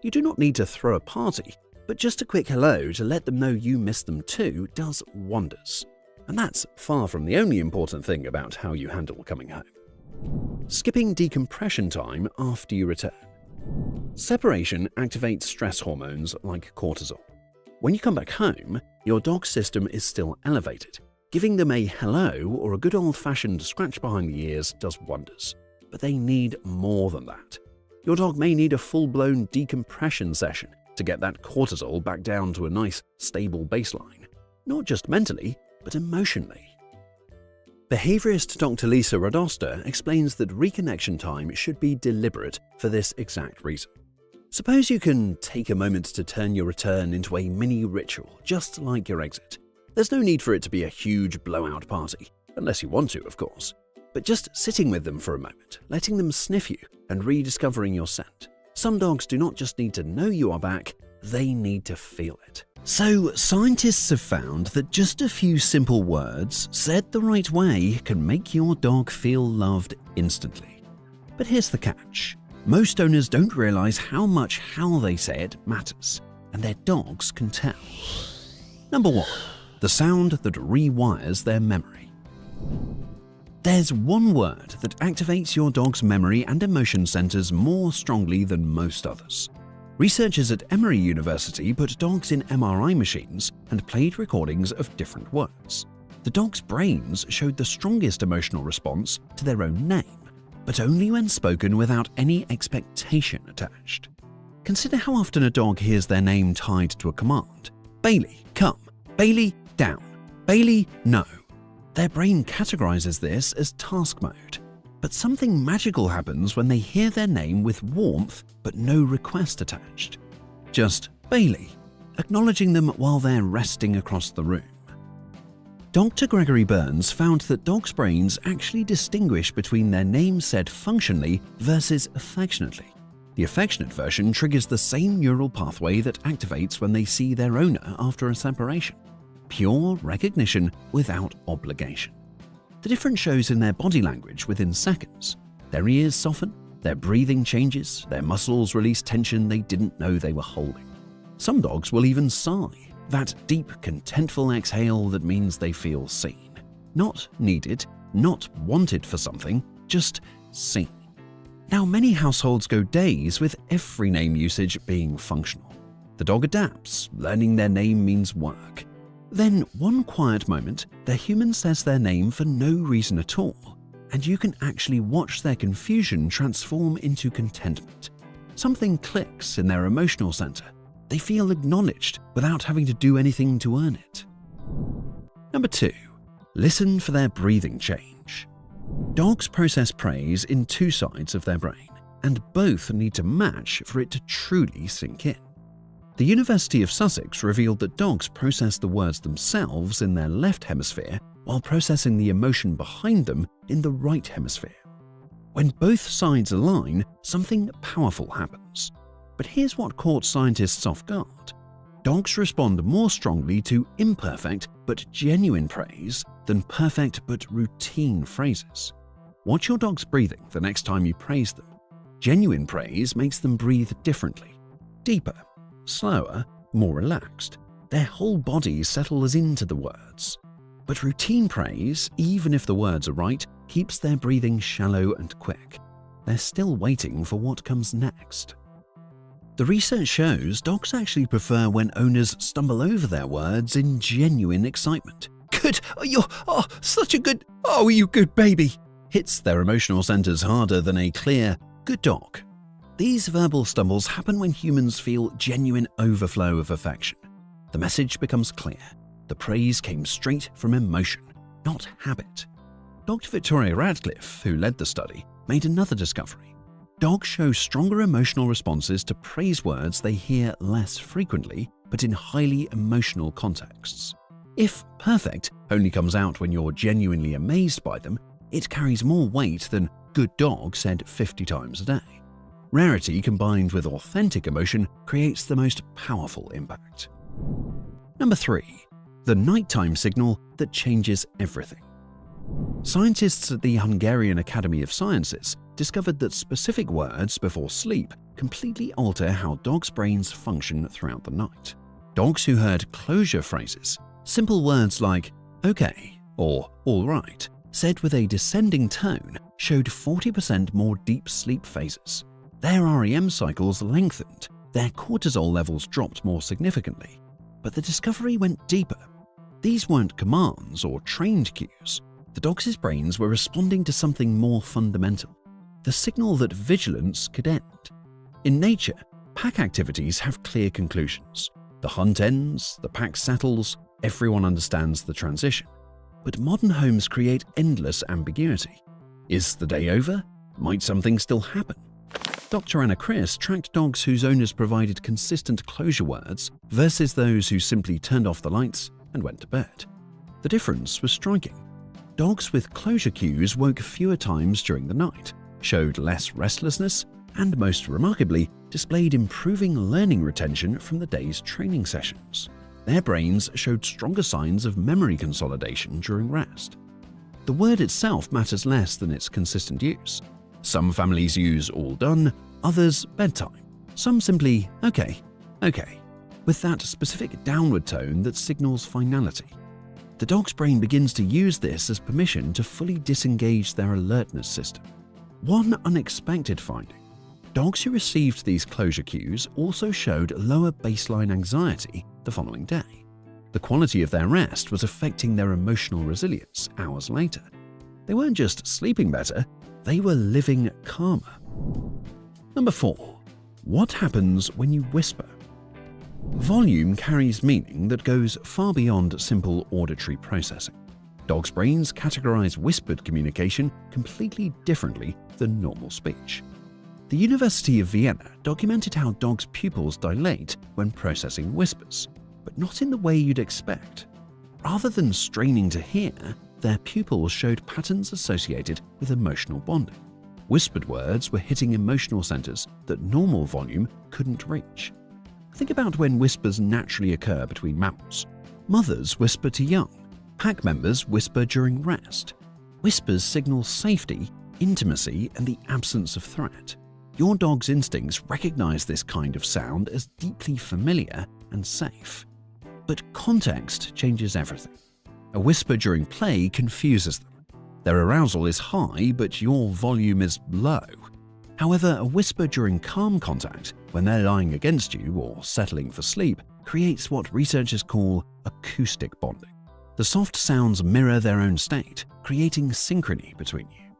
You do not need to throw a party, but just a quick hello to let them know you miss them too does wonders. And that's far from the only important thing about how you handle coming home. Skipping decompression time after you return. Separation activates stress hormones like cortisol. When you come back home, your dog's system is still elevated. Giving them a hello or a good old-fashioned scratch behind the ears does wonders. But they need more than that. Your dog may need a full-blown decompression session to get that cortisol back down to a nice, stable baseline. Not just mentally, but emotionally. Behaviorist Dr. Lisa Radosta explains that reconnection time should be deliberate for this exact reason. Suppose you can take a moment to turn your return into a mini ritual, just like your exit. There's no need for it to be a huge blowout party, unless you want to, of course. But just sitting with them for a moment, letting them sniff you, and rediscovering your scent. Some dogs do not just need to know you are back, they need to feel it. So, scientists have found that just a few simple words, said the right way, can make your dog feel loved instantly. But here's the catch. Most owners don't realize how much how they say it matters, and their dogs can tell. Number 1. The sound that rewires their memory. There's one word that activates your dog's memory and emotion centers more strongly than most others. Researchers at Emory University put dogs in MRI machines and played recordings of different words. The dogs' brains showed the strongest emotional response to their own name, but only when spoken without any expectation attached. Consider how often a dog hears their name tied to a command. Bailey, come. Bailey, down. Bailey, no. Their brain categorizes this as task mode. But something magical happens when they hear their name with warmth but no request attached. Just Bailey, acknowledging them while they're resting across the room. Dr. Gregory Burns found that dogs' brains actually distinguish between their name said functionally versus affectionately. The affectionate version triggers the same neural pathway that activates when they see their owner after a separation. Pure recognition without obligation. The difference shows in their body language within seconds. Their ears soften, their breathing changes, their muscles release tension they didn't know they were holding. Some dogs will even sigh, that deep, contentful exhale that means they feel seen. Not needed, not wanted for something, just seen. Now, many households go days with every name usage being functional. The dog adapts, learning their name means work. Then, one quiet moment, the human says their name for no reason at all, and you can actually watch their confusion transform into contentment. Something clicks in their emotional center. They feel acknowledged without having to do anything to earn it. Number 2. Listen for their breathing change. Dogs process praise in two sides of their brain, and both need to match for it to truly sink in. The University of Sussex revealed that dogs process the words themselves in their left hemisphere while processing the emotion behind them in the right hemisphere. When both sides align, something powerful happens. But here's what caught scientists off guard. Dogs respond more strongly to imperfect but genuine praise than perfect but routine phrases. Watch your dog's breathing the next time you praise them. Genuine praise makes them breathe differently, deeper, slower, more relaxed. Their whole body settles into the words. But routine praise, even if the words are right, keeps their breathing shallow and quick. They're still waiting for what comes next. The research shows dogs actually prefer when owners stumble over their words in genuine excitement. Good, such a good, you good baby, hits their emotional centers harder than a clear, good dog. These verbal stumbles happen when humans feel genuine overflow of affection. The message becomes clear. The praise came straight from emotion, not habit. Dr. Victoria Radcliffe, who led the study, made another discovery. Dogs show stronger emotional responses to praise words they hear less frequently, but in highly emotional contexts. If perfect only comes out when you're genuinely amazed by them, it carries more weight than good dog said 50 times a day. Rarity combined with authentic emotion creates the most powerful impact. Number 3. The nighttime signal that changes everything. Scientists at the Hungarian Academy of Sciences discovered that specific words before sleep completely alter how dogs' brains function throughout the night. Dogs who heard closure phrases, simple words like okay or all right, said with a descending tone, showed 40% more deep sleep phases. Their REM cycles lengthened, their cortisol levels dropped more significantly. But the discovery went deeper. These weren't commands or trained cues. The dogs' brains were responding to something more fundamental, the signal that vigilance could end. In nature, pack activities have clear conclusions. The hunt ends, the pack settles, everyone understands the transition. But modern homes create endless ambiguity. Is the day over? Might something still happen? Dr. Anna Chris tracked dogs whose owners provided consistent closure words versus those who simply turned off the lights and went to bed. The difference was striking. Dogs with closure cues woke fewer times during the night, showed less restlessness, and most remarkably, displayed improving learning retention from the day's training sessions. Their brains showed stronger signs of memory consolidation during rest. The word itself matters less than its consistent use. Some families use all done, others bedtime, some simply okay, with that specific downward tone that signals finality. The dog's brain begins to use this as permission to fully disengage their alertness system. One unexpected finding: dogs who received these closure cues also showed lower baseline anxiety the following day. The quality of their rest was affecting their emotional resilience hours later. They weren't just sleeping better, they were living calmer. Number 4. What happens when you whisper? Volume carries meaning that goes far beyond simple auditory processing. Dogs' brains categorize whispered communication completely differently than normal speech. The University of Vienna documented how dogs' pupils dilate when processing whispers, but not in the way you'd expect. Rather than straining to hear, their pupils showed patterns associated with emotional bonding. Whispered words were hitting emotional centers that normal volume couldn't reach. Think about when whispers naturally occur between mammals. Mothers whisper to young. Pack members whisper during rest. Whispers signal safety, intimacy, and the absence of threat. Your dog's instincts recognize this kind of sound as deeply familiar and safe. But context changes everything. A whisper during play confuses them. Their arousal is high, but your volume is low. However, a whisper during calm contact, when they're lying against you or settling for sleep, creates what researchers call acoustic bonding. The soft sounds mirror their own state, creating synchrony between you.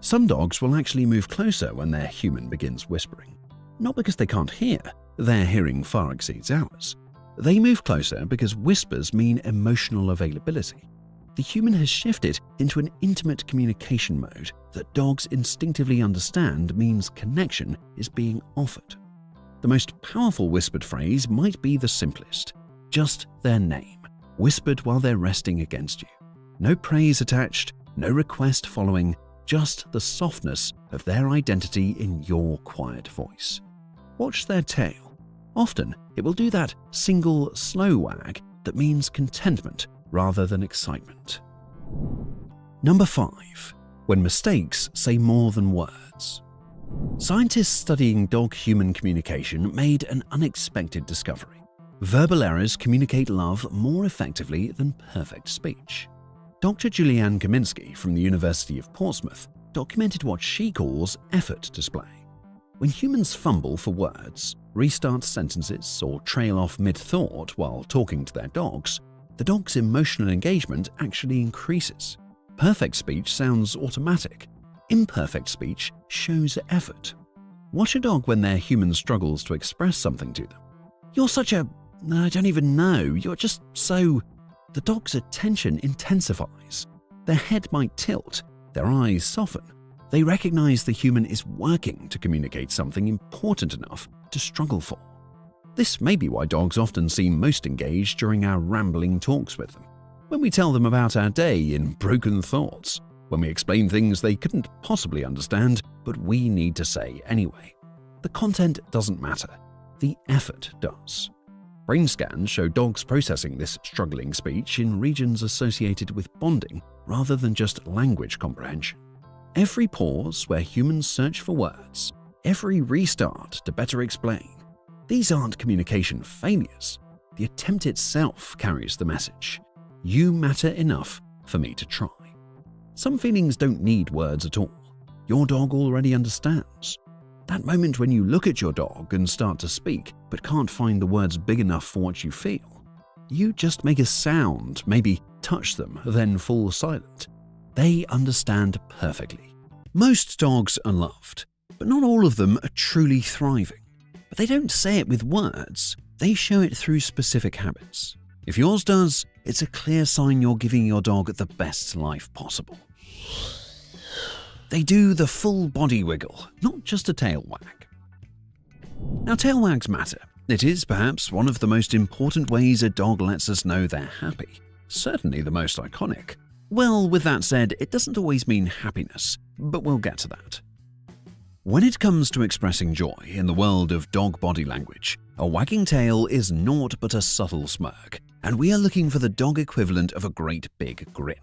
Some dogs will actually move closer when their human begins whispering. Not because they can't hear, their hearing far exceeds ours. They move closer because whispers mean emotional availability. The human has shifted into an intimate communication mode that dogs instinctively understand means connection is being offered. The most powerful whispered phrase might be the simplest, just their name, whispered while they're resting against you. No praise attached, no request following, just the softness of their identity in your quiet voice. Watch their tail. Often, it will do that single, slow wag that means contentment rather than excitement. Number 5. When mistakes say more than words. Scientists studying dog-human communication made an unexpected discovery. Verbal errors communicate love more effectively than perfect speech. Dr. Julianne Kaminski from the University of Portsmouth documented what she calls effort display. When humans fumble for words, restart sentences, or trail off mid-thought while talking to their dogs, the dog's emotional engagement actually increases. Perfect speech sounds automatic. Imperfect speech shows effort. Watch a dog when their human struggles to express something to them. "You're such a... I don't even know, you're just so..." The dog's attention intensifies. Their head might tilt, their eyes soften. They recognize the human is working to communicate something important enough to struggle for. This may be why dogs often seem most engaged during our rambling talks with them. When we tell them about our day in broken thoughts, when we explain things they couldn't possibly understand, but we need to say anyway. The content doesn't matter. The effort does. Brain scans show dogs processing this struggling speech in regions associated with bonding rather than just language comprehension. Every pause where humans search for words, every restart to better explain, these aren't communication failures. The attempt itself carries the message. You matter enough for me to try. Some feelings don't need words at all. Your dog already understands. That moment when you look at your dog and start to speak but can't find the words big enough for what you feel. You just make a sound, maybe touch them, then fall silent. They understand perfectly. Most dogs are loved, but not all of them are truly thriving. But they don't say it with words, they show it through specific habits. If yours does, it's a clear sign you're giving your dog the best life possible. They do the full body wiggle, not just a tail wag. Now, tail wags matter. It is perhaps one of the most important ways a dog lets us know they're happy. Certainly the most iconic. Well, with that said, it doesn't always mean happiness, but we'll get to that. When it comes to expressing joy in the world of dog body language, a wagging tail is naught but a subtle smirk, and we are looking for the dog equivalent of a great big grin.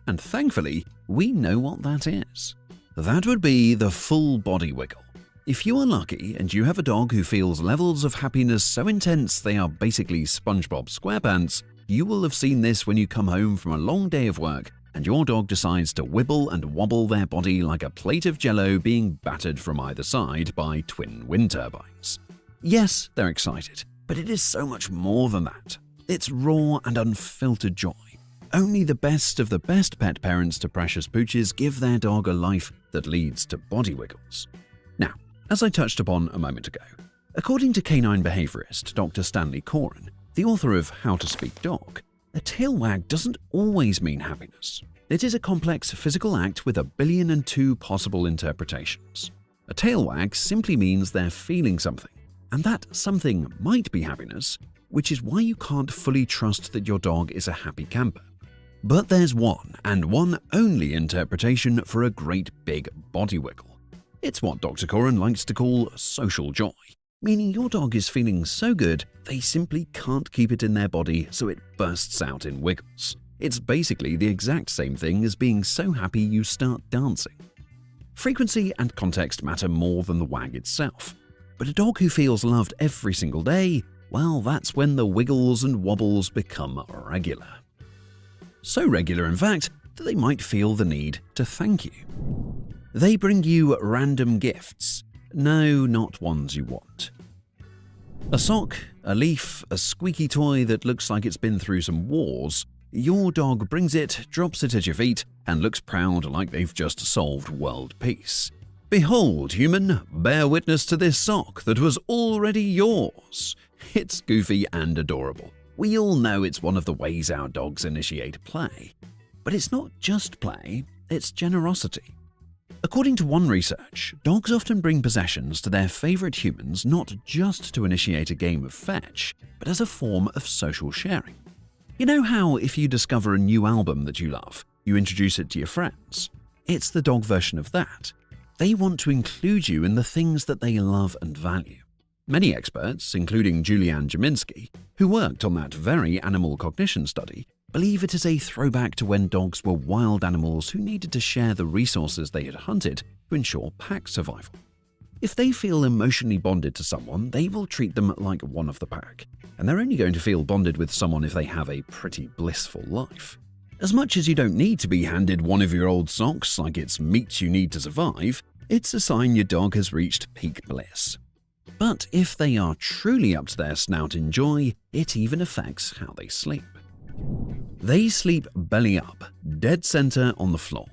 And thankfully, we know what that is. That would be the full body wiggle. If you are lucky and you have a dog who feels levels of happiness so intense they are basically SpongeBob SquarePants, you will have seen this when you come home from a long day of work and your dog decides to wibble and wobble their body like a plate of jello being battered from either side by twin wind turbines. Yes, they're excited, but it is so much more than that. It's raw and unfiltered joy. Only the best of the best pet parents to precious pooches give their dog a life that leads to body wiggles. Now, as I touched upon a moment ago, according to canine behaviorist Dr. Stanley Coren, the author of How to Speak Dog, a tail wag doesn't always mean happiness. It is a complex physical act with 1,000,000,002 possible interpretations. A tail wag simply means they're feeling something, and that something might be happiness, which is why you can't fully trust that your dog is a happy camper. But there's one, and one only interpretation for a great big body wiggle. It's what Dr. Coren likes to call social joy, meaning your dog is feeling so good they simply can't keep it in their body, so it bursts out in wiggles. It's basically the exact same thing as being so happy you start dancing. Frequency and context matter more than the wag itself, but a dog who feels loved every single day, well, that's when the wiggles and wobbles become regular. So regular, in fact, that they might feel the need to thank you. They bring you random gifts. No, not ones you want. A sock, a leaf, a squeaky toy that looks like it's been through some wars. Your dog brings it, drops it at your feet, and looks proud like they've just solved world peace. Behold, human, bear witness to this sock that was already yours. It's goofy and adorable. We all know it's one of the ways our dogs initiate play. But it's not just play, it's generosity. According to one research, dogs often bring possessions to their favorite humans not just to initiate a game of fetch, but as a form of social sharing. You know how if you discover a new album that you love, you introduce it to your friends? It's the dog version of that. They want to include you in the things that they love and value. Many experts, including Julianne Jaminski, who worked on that very animal cognition study, believe it is a throwback to when dogs were wild animals who needed to share the resources they had hunted to ensure pack survival. If they feel emotionally bonded to someone, they will treat them like one of the pack, and they're only going to feel bonded with someone if they have a pretty blissful life. As much as you don't need to be handed one of your old socks like it's meat you need to survive, it's a sign your dog has reached peak bliss. But if they are truly up to their snout in joy, it even affects how they sleep. They sleep belly up, dead center on the floor.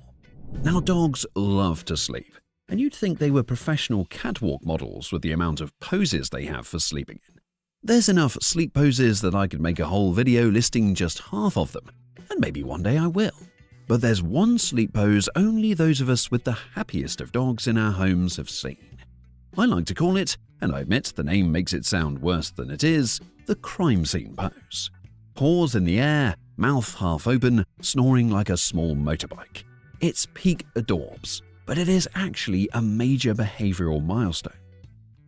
Now, dogs love to sleep, and you'd think they were professional catwalk models with the amount of poses they have for sleeping in. There's enough sleep poses that I could make a whole video listing just half of them, and maybe one day I will. But there's one sleep pose only those of us with the happiest of dogs in our homes have seen. I like to call it, and I admit the name makes it sound worse than it is, the crime scene pose. Paws in the air, mouth half open, snoring like a small motorbike. It's peak adorbs, but it is actually a major behavioral milestone.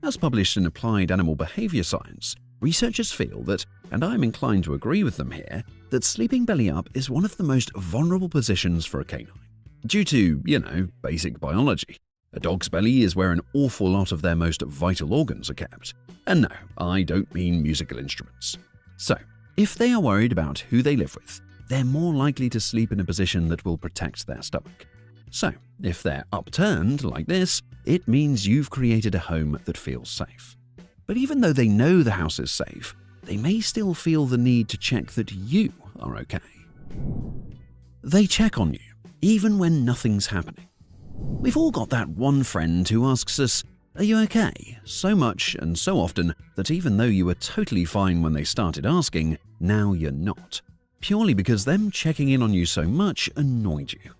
As published in Applied Animal Behavior Science, researchers feel that, and I'm inclined to agree with them here, that sleeping belly up is one of the most vulnerable positions for a canine. Due to, basic biology. A dog's belly is where an awful lot of their most vital organs are kept. And no, I don't mean musical instruments. So, if they are worried about who they live with, they're more likely to sleep in a position that will protect their stomach. So, if they're upturned like this, it means you've created a home that feels safe. But even though they know the house is safe, they may still feel the need to check that you are okay. They check on you, even when nothing's happening. We've all got that one friend who asks us, "Are you okay?" so much and so often that even though you were totally fine when they started asking, now you're not. Purely because them checking in on you so much annoyed you.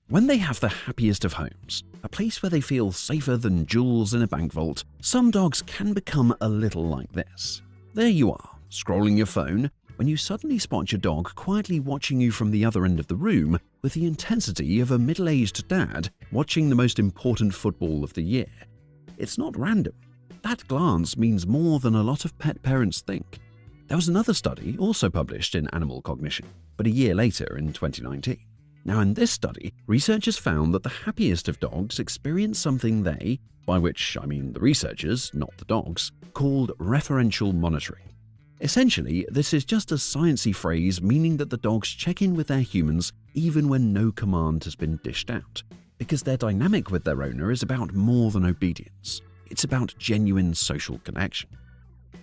When they have the happiest of homes, a place where they feel safer than jewels in a bank vault, some dogs can become a little like this. There you are, scrolling your phone, when you suddenly spot your dog quietly watching you from the other end of the room with the intensity of a middle-aged dad watching the most important football of the year. It's not random. That glance means more than a lot of pet parents think. There was another study also published in Animal Cognition, but a year later in 2019. Now in this study, researchers found that the happiest of dogs experience something they, by which I mean the researchers, not the dogs, called referential monitoring. Essentially, this is just a sciencey phrase meaning that the dogs check in with their humans even when no command has been dished out, because their dynamic with their owner is about more than obedience. It's about genuine social connection.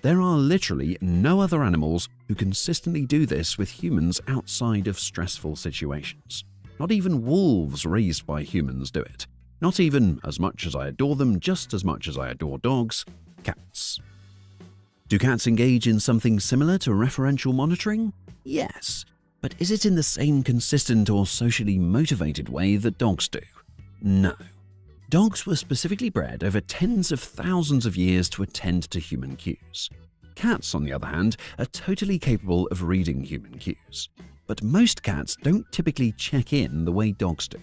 There are literally no other animals who consistently do this with humans outside of stressful situations. Not even wolves raised by humans do it. Not even, as much as I adore them, just as much as I adore dogs, cats. Do cats engage in something similar to referential monitoring? Yes. But is it in the same consistent or socially motivated way that dogs do? No. Dogs were specifically bred over tens of thousands of years to attend to human cues. Cats, on the other hand, are totally capable of reading human cues. But most cats don't typically check in the way dogs do.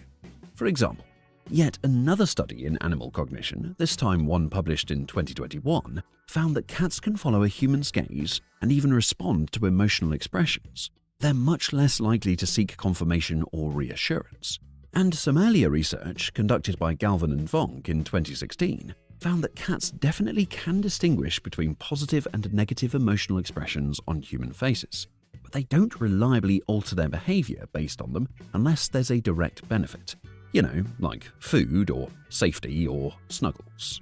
For example, yet another study in animal cognition, this time one published in 2021, found that cats can follow a human's gaze and even respond to emotional expressions. They're much less likely to seek confirmation or reassurance. And some earlier research, conducted by Galvin and Vonk in 2016, found that cats definitely can distinguish between positive and negative emotional expressions on human faces, but they don't reliably alter their behavior based on them unless there's a direct benefit. You know, like food or safety or snuggles.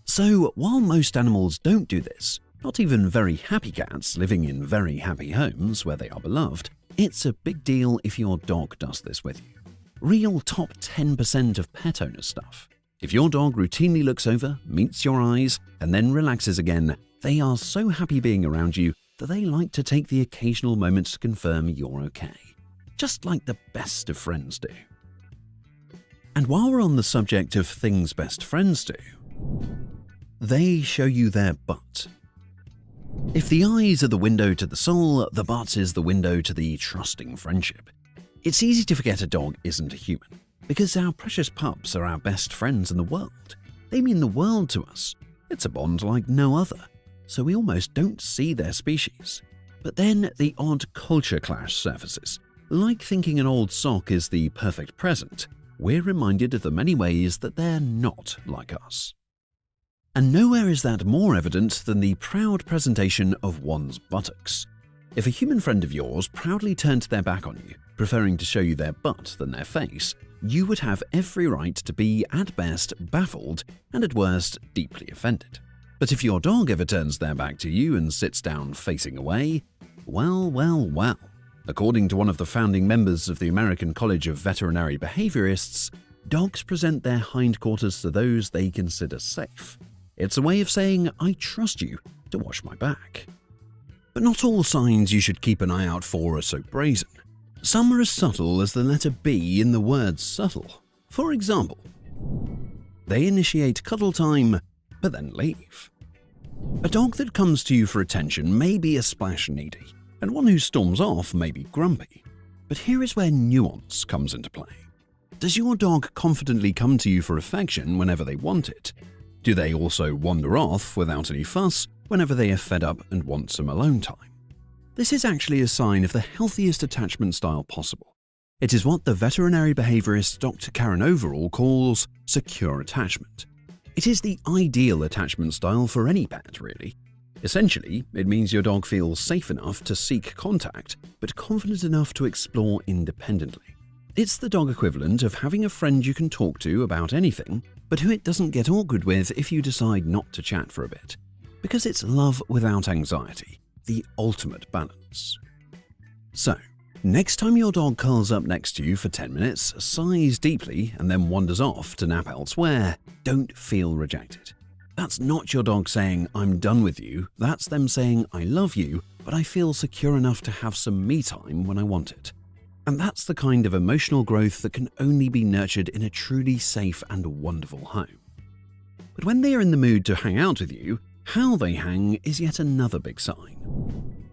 So while most animals don't do this, not even very happy cats living in very happy homes where they are beloved, it's a big deal if your dog does this with you. Real top 10% of pet owners stuff. If your dog routinely looks over, meets your eyes, and then relaxes again, they are so happy being around you that they like to take the occasional moment to confirm you're okay. Just like the best of friends do. And while we're on the subject of things best friends do, they show you their butt. If the eyes are the window to the soul, the butt is the window to the trusting friendship. It's easy to forget a dog isn't a human, because our precious pups are our best friends in the world. They mean the world to us. It's a bond like no other, so we almost don't see their species. But then the odd culture clash surfaces. Like thinking an old sock is the perfect present, we're reminded of the many ways that they're not like us. And nowhere is that more evident than the proud presentation of one's buttocks. If a human friend of yours proudly turned their back on you, preferring to show you their butt than their face, you would have every right to be, at best, baffled and at worst, deeply offended. But if your dog ever turns their back to you and sits down facing away, well. According to one of the founding members of the American College of Veterinary Behaviorists, dogs present their hindquarters to those they consider safe. It's a way of saying, I trust you to watch my back. But not all signs you should keep an eye out for are so brazen. Some are as subtle as the letter B in the word subtle. For example, they initiate cuddle time, but then leave. A dog that comes to you for attention may be a splash needy, and one who storms off may be grumpy. But here is where nuance comes into play. Does your dog confidently come to you for affection whenever they want it? Do they also wander off without any fuss whenever they are fed up and want some alone time? This is actually a sign of the healthiest attachment style possible. It is what the veterinary behaviorist Dr. Karen Overall calls secure attachment. It is the ideal attachment style for any pet, really. Essentially, it means your dog feels safe enough to seek contact, but confident enough to explore independently. It's the dog equivalent of having a friend you can talk to about anything, but who it doesn't get awkward with if you decide not to chat for a bit. Because it's love without anxiety, the ultimate balance. So, next time your dog curls up next to you for 10 minutes, sighs deeply, and then wanders off to nap elsewhere, don't feel rejected. That's not your dog saying, I'm done with you. That's them saying, I love you, but I feel secure enough to have some me time when I want it. And that's the kind of emotional growth that can only be nurtured in a truly safe and wonderful home. But when they are in the mood to hang out with you, how they hang is yet another big sign.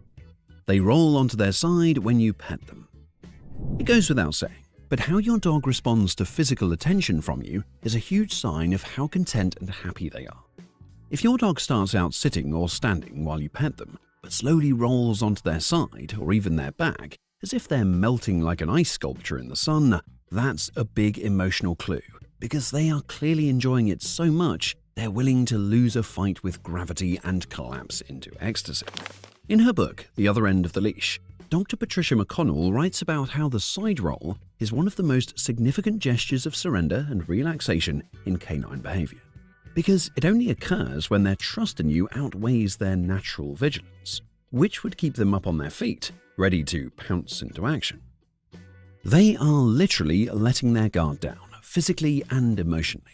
They roll onto their side when you pet them. It goes without saying, but how your dog responds to physical attention from you is a huge sign of how content and happy they are. If your dog starts out sitting or standing while you pet them, but slowly rolls onto their side or even their back, as if they're melting like an ice sculpture in the sun, that's a big emotional clue, because they are clearly enjoying it so much they're willing to lose a fight with gravity and collapse into ecstasy. In her book, The Other End of the Leash, Dr. Patricia McConnell writes about how the side roll is one of the most significant gestures of surrender and relaxation in canine behavior, because it only occurs when their trust in you outweighs their natural vigilance, which would keep them up on their feet, ready to pounce into action. They are literally letting their guard down, physically and emotionally.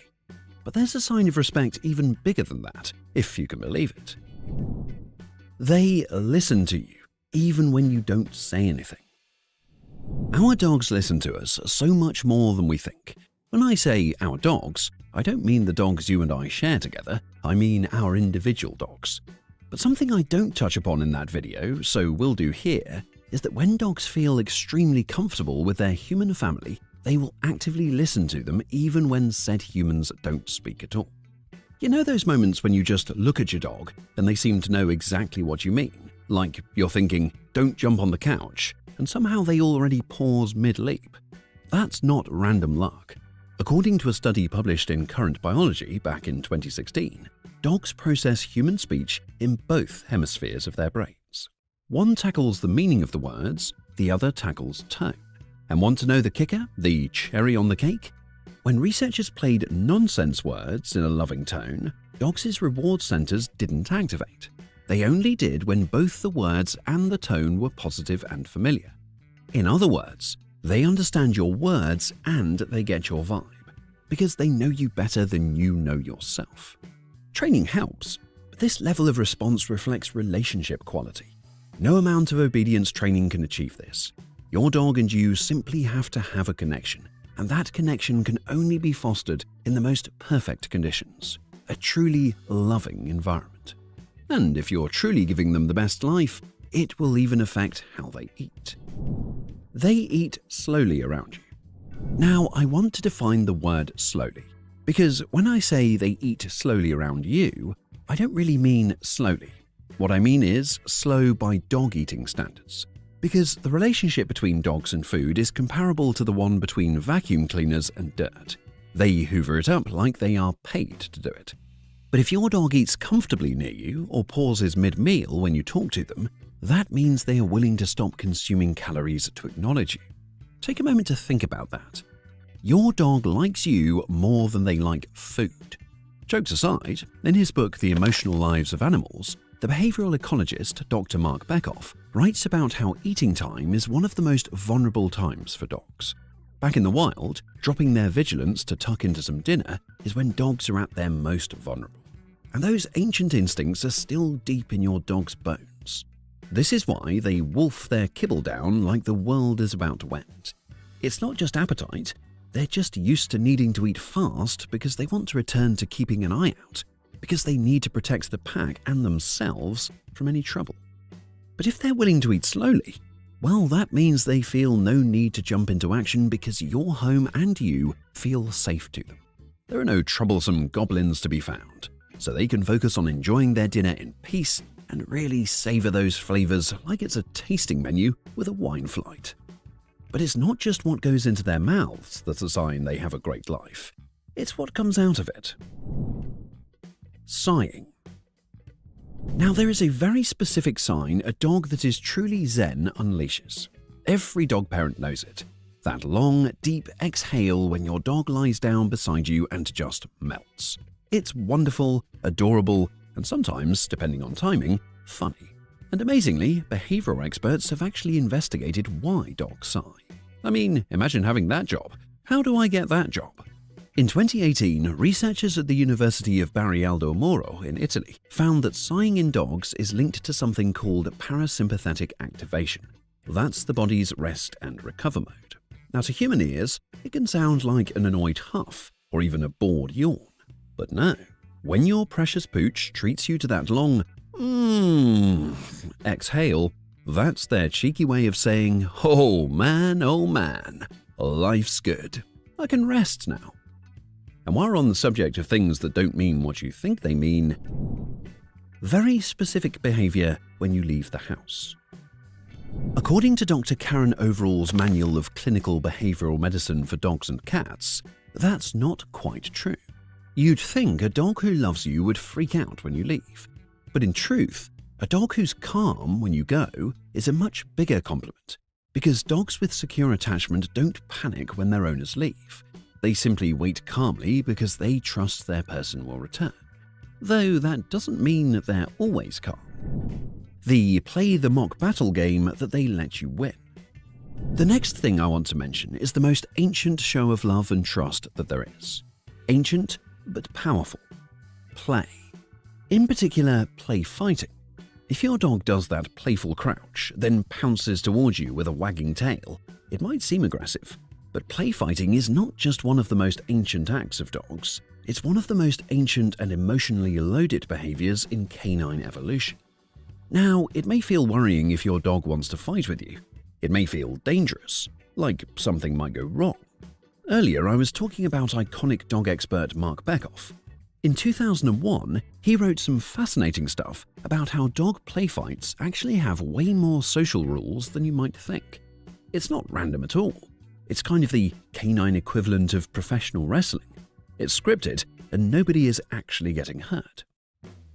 But there's a sign of respect even bigger than that, if you can believe it. They listen to you, even when you don't say anything. Our dogs listen to us so much more than we think. When I say our dogs, I don't mean the dogs you and I share together, I mean our individual dogs. But something I don't touch upon in that video, so will do here, is that when dogs feel extremely comfortable with their human family, they will actively listen to them even when said humans don't speak at all. You know those moments when you just look at your dog and they seem to know exactly what you mean? Like you're thinking, "Don't jump on the couch," and somehow they already pause mid-leap. That's not random luck. According to a study published in Current Biology back in 2016, dogs process human speech in both hemispheres of their brains. One tackles the meaning of the words, the other tackles tone. And want to know the kicker, the cherry on the cake? When researchers played nonsense words in a loving tone, dogs' reward centers didn't activate. They only did when both the words and the tone were positive and familiar. In other words, they understand your words and they get your vibe, because they know you better than you know yourself. Training helps, but this level of response reflects relationship quality. No amount of obedience training can achieve this. Your dog and you simply have to have a connection, and that connection can only be fostered in the most perfect conditions, a truly loving environment. And if you're truly giving them the best life, it will even affect how they eat. They eat slowly around you. Now, I want to define the word slowly, because when I say they eat slowly around you, I don't really mean slowly. What I mean is slow by dog eating standards. Because the relationship between dogs and food is comparable to the one between vacuum cleaners and dirt. They hoover it up like they are paid to do it. But if your dog eats comfortably near you or pauses mid-meal when you talk to them, that means they are willing to stop consuming calories to acknowledge you. Take a moment to think about that. Your dog likes you more than they like food. Jokes aside, in his book The Emotional Lives of Animals, the behavioral ecologist Dr. Mark Beckhoff writes about how eating time is one of the most vulnerable times for dogs. Back in the wild, dropping their vigilance to tuck into some dinner is when dogs are at their most vulnerable. And those ancient instincts are still deep in your dog's bones. This is why they wolf their kibble down like the world is about to end. It's not just appetite, they're just used to needing to eat fast because they want to return to keeping an eye out, because they need to protect the pack and themselves from any trouble. But if they're willing to eat slowly, well, that means they feel no need to jump into action because your home and you feel safe to them. There are no troublesome goblins to be found, so they can focus on enjoying their dinner in peace and really savor those flavors like it's a tasting menu with a wine flight. But it's not just what goes into their mouths that's a sign they have a great life. It's what comes out of it. Sighing. Now, there is a very specific sign a dog that is truly zen unleashes. Every dog parent knows it. That long, deep exhale when your dog lies down beside you and just melts. It's wonderful, adorable, and sometimes, depending on timing, funny. And amazingly, behavioral experts have actually investigated why dogs sigh. I mean, imagine having that job. How do I get that job? In 2018, researchers at the University of Bari Aldo Moro in Italy found that sighing in dogs is linked to something called parasympathetic activation. That's the body's rest and recover mode. Now, to human ears, it can sound like an annoyed huff or even a bored yawn. But no, when your precious pooch treats you to that long exhale, that's their cheeky way of saying, oh man, life's good. I can rest now. And while we're on the subject of things that don't mean what you think they mean, very specific behavior when you leave the house. According to Dr. Karen Overall's Manual of Clinical Behavioral Medicine for Dogs and Cats, that's not quite true. You'd think a dog who loves you would freak out when you leave. But in truth, a dog who's calm when you go is a much bigger compliment, because dogs with secure attachment don't panic when their owners leave. They simply wait calmly because they trust their person will return. Though that doesn't mean they're always calm. The play the mock battle game that they let you win. The next thing I want to mention is the most ancient show of love and trust that there is. Ancient, but powerful. Play. In particular, play fighting. If your dog does that playful crouch, then pounces towards you with a wagging tail, it might seem aggressive. But play fighting is not just one of the most ancient acts of dogs, it's one of the most ancient and emotionally loaded behaviors in canine evolution. Now, it may feel worrying if your dog wants to fight with you. It may feel dangerous, like something might go wrong. Earlier, I was talking about iconic dog expert Mark Beckhoff. In 2001, he wrote some fascinating stuff about how dog play fights actually have way more social rules than you might think. It's not random at all. It's kind of the canine equivalent of professional wrestling. It's scripted, and nobody is actually getting hurt.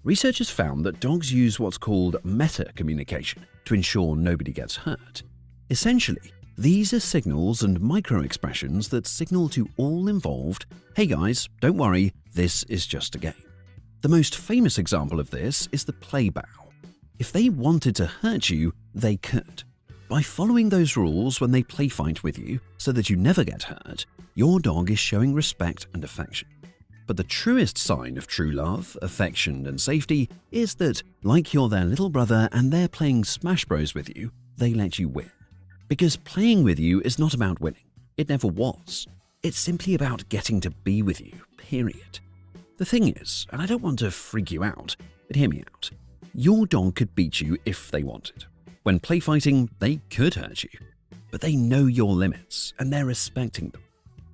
Researchers found that dogs use what's called meta-communication to ensure nobody gets hurt. Essentially, these are signals and micro-expressions that signal to all involved, hey guys, don't worry, this is just a game. The most famous example of this is the play bow. If they wanted to hurt you, they could. By following those rules when they play fight with you so that you never get hurt, your dog is showing respect and affection. But the truest sign of true love, affection, and safety is that, like you're their little brother and they're playing Smash Bros with you, they let you win. Because playing with you is not about winning. It never was. It's simply about getting to be with you, period. The thing is, and I don't want to freak you out, but hear me out. Your dog could beat you if they wanted. When play fighting, they could hurt you. But they know your limits, and they're respecting them.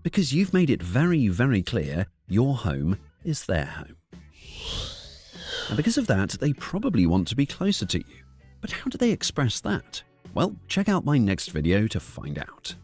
Because you've made it very, very clear your home is their home. And because of that, they probably want to be closer to you. But how do they express that? Well, check out my next video to find out.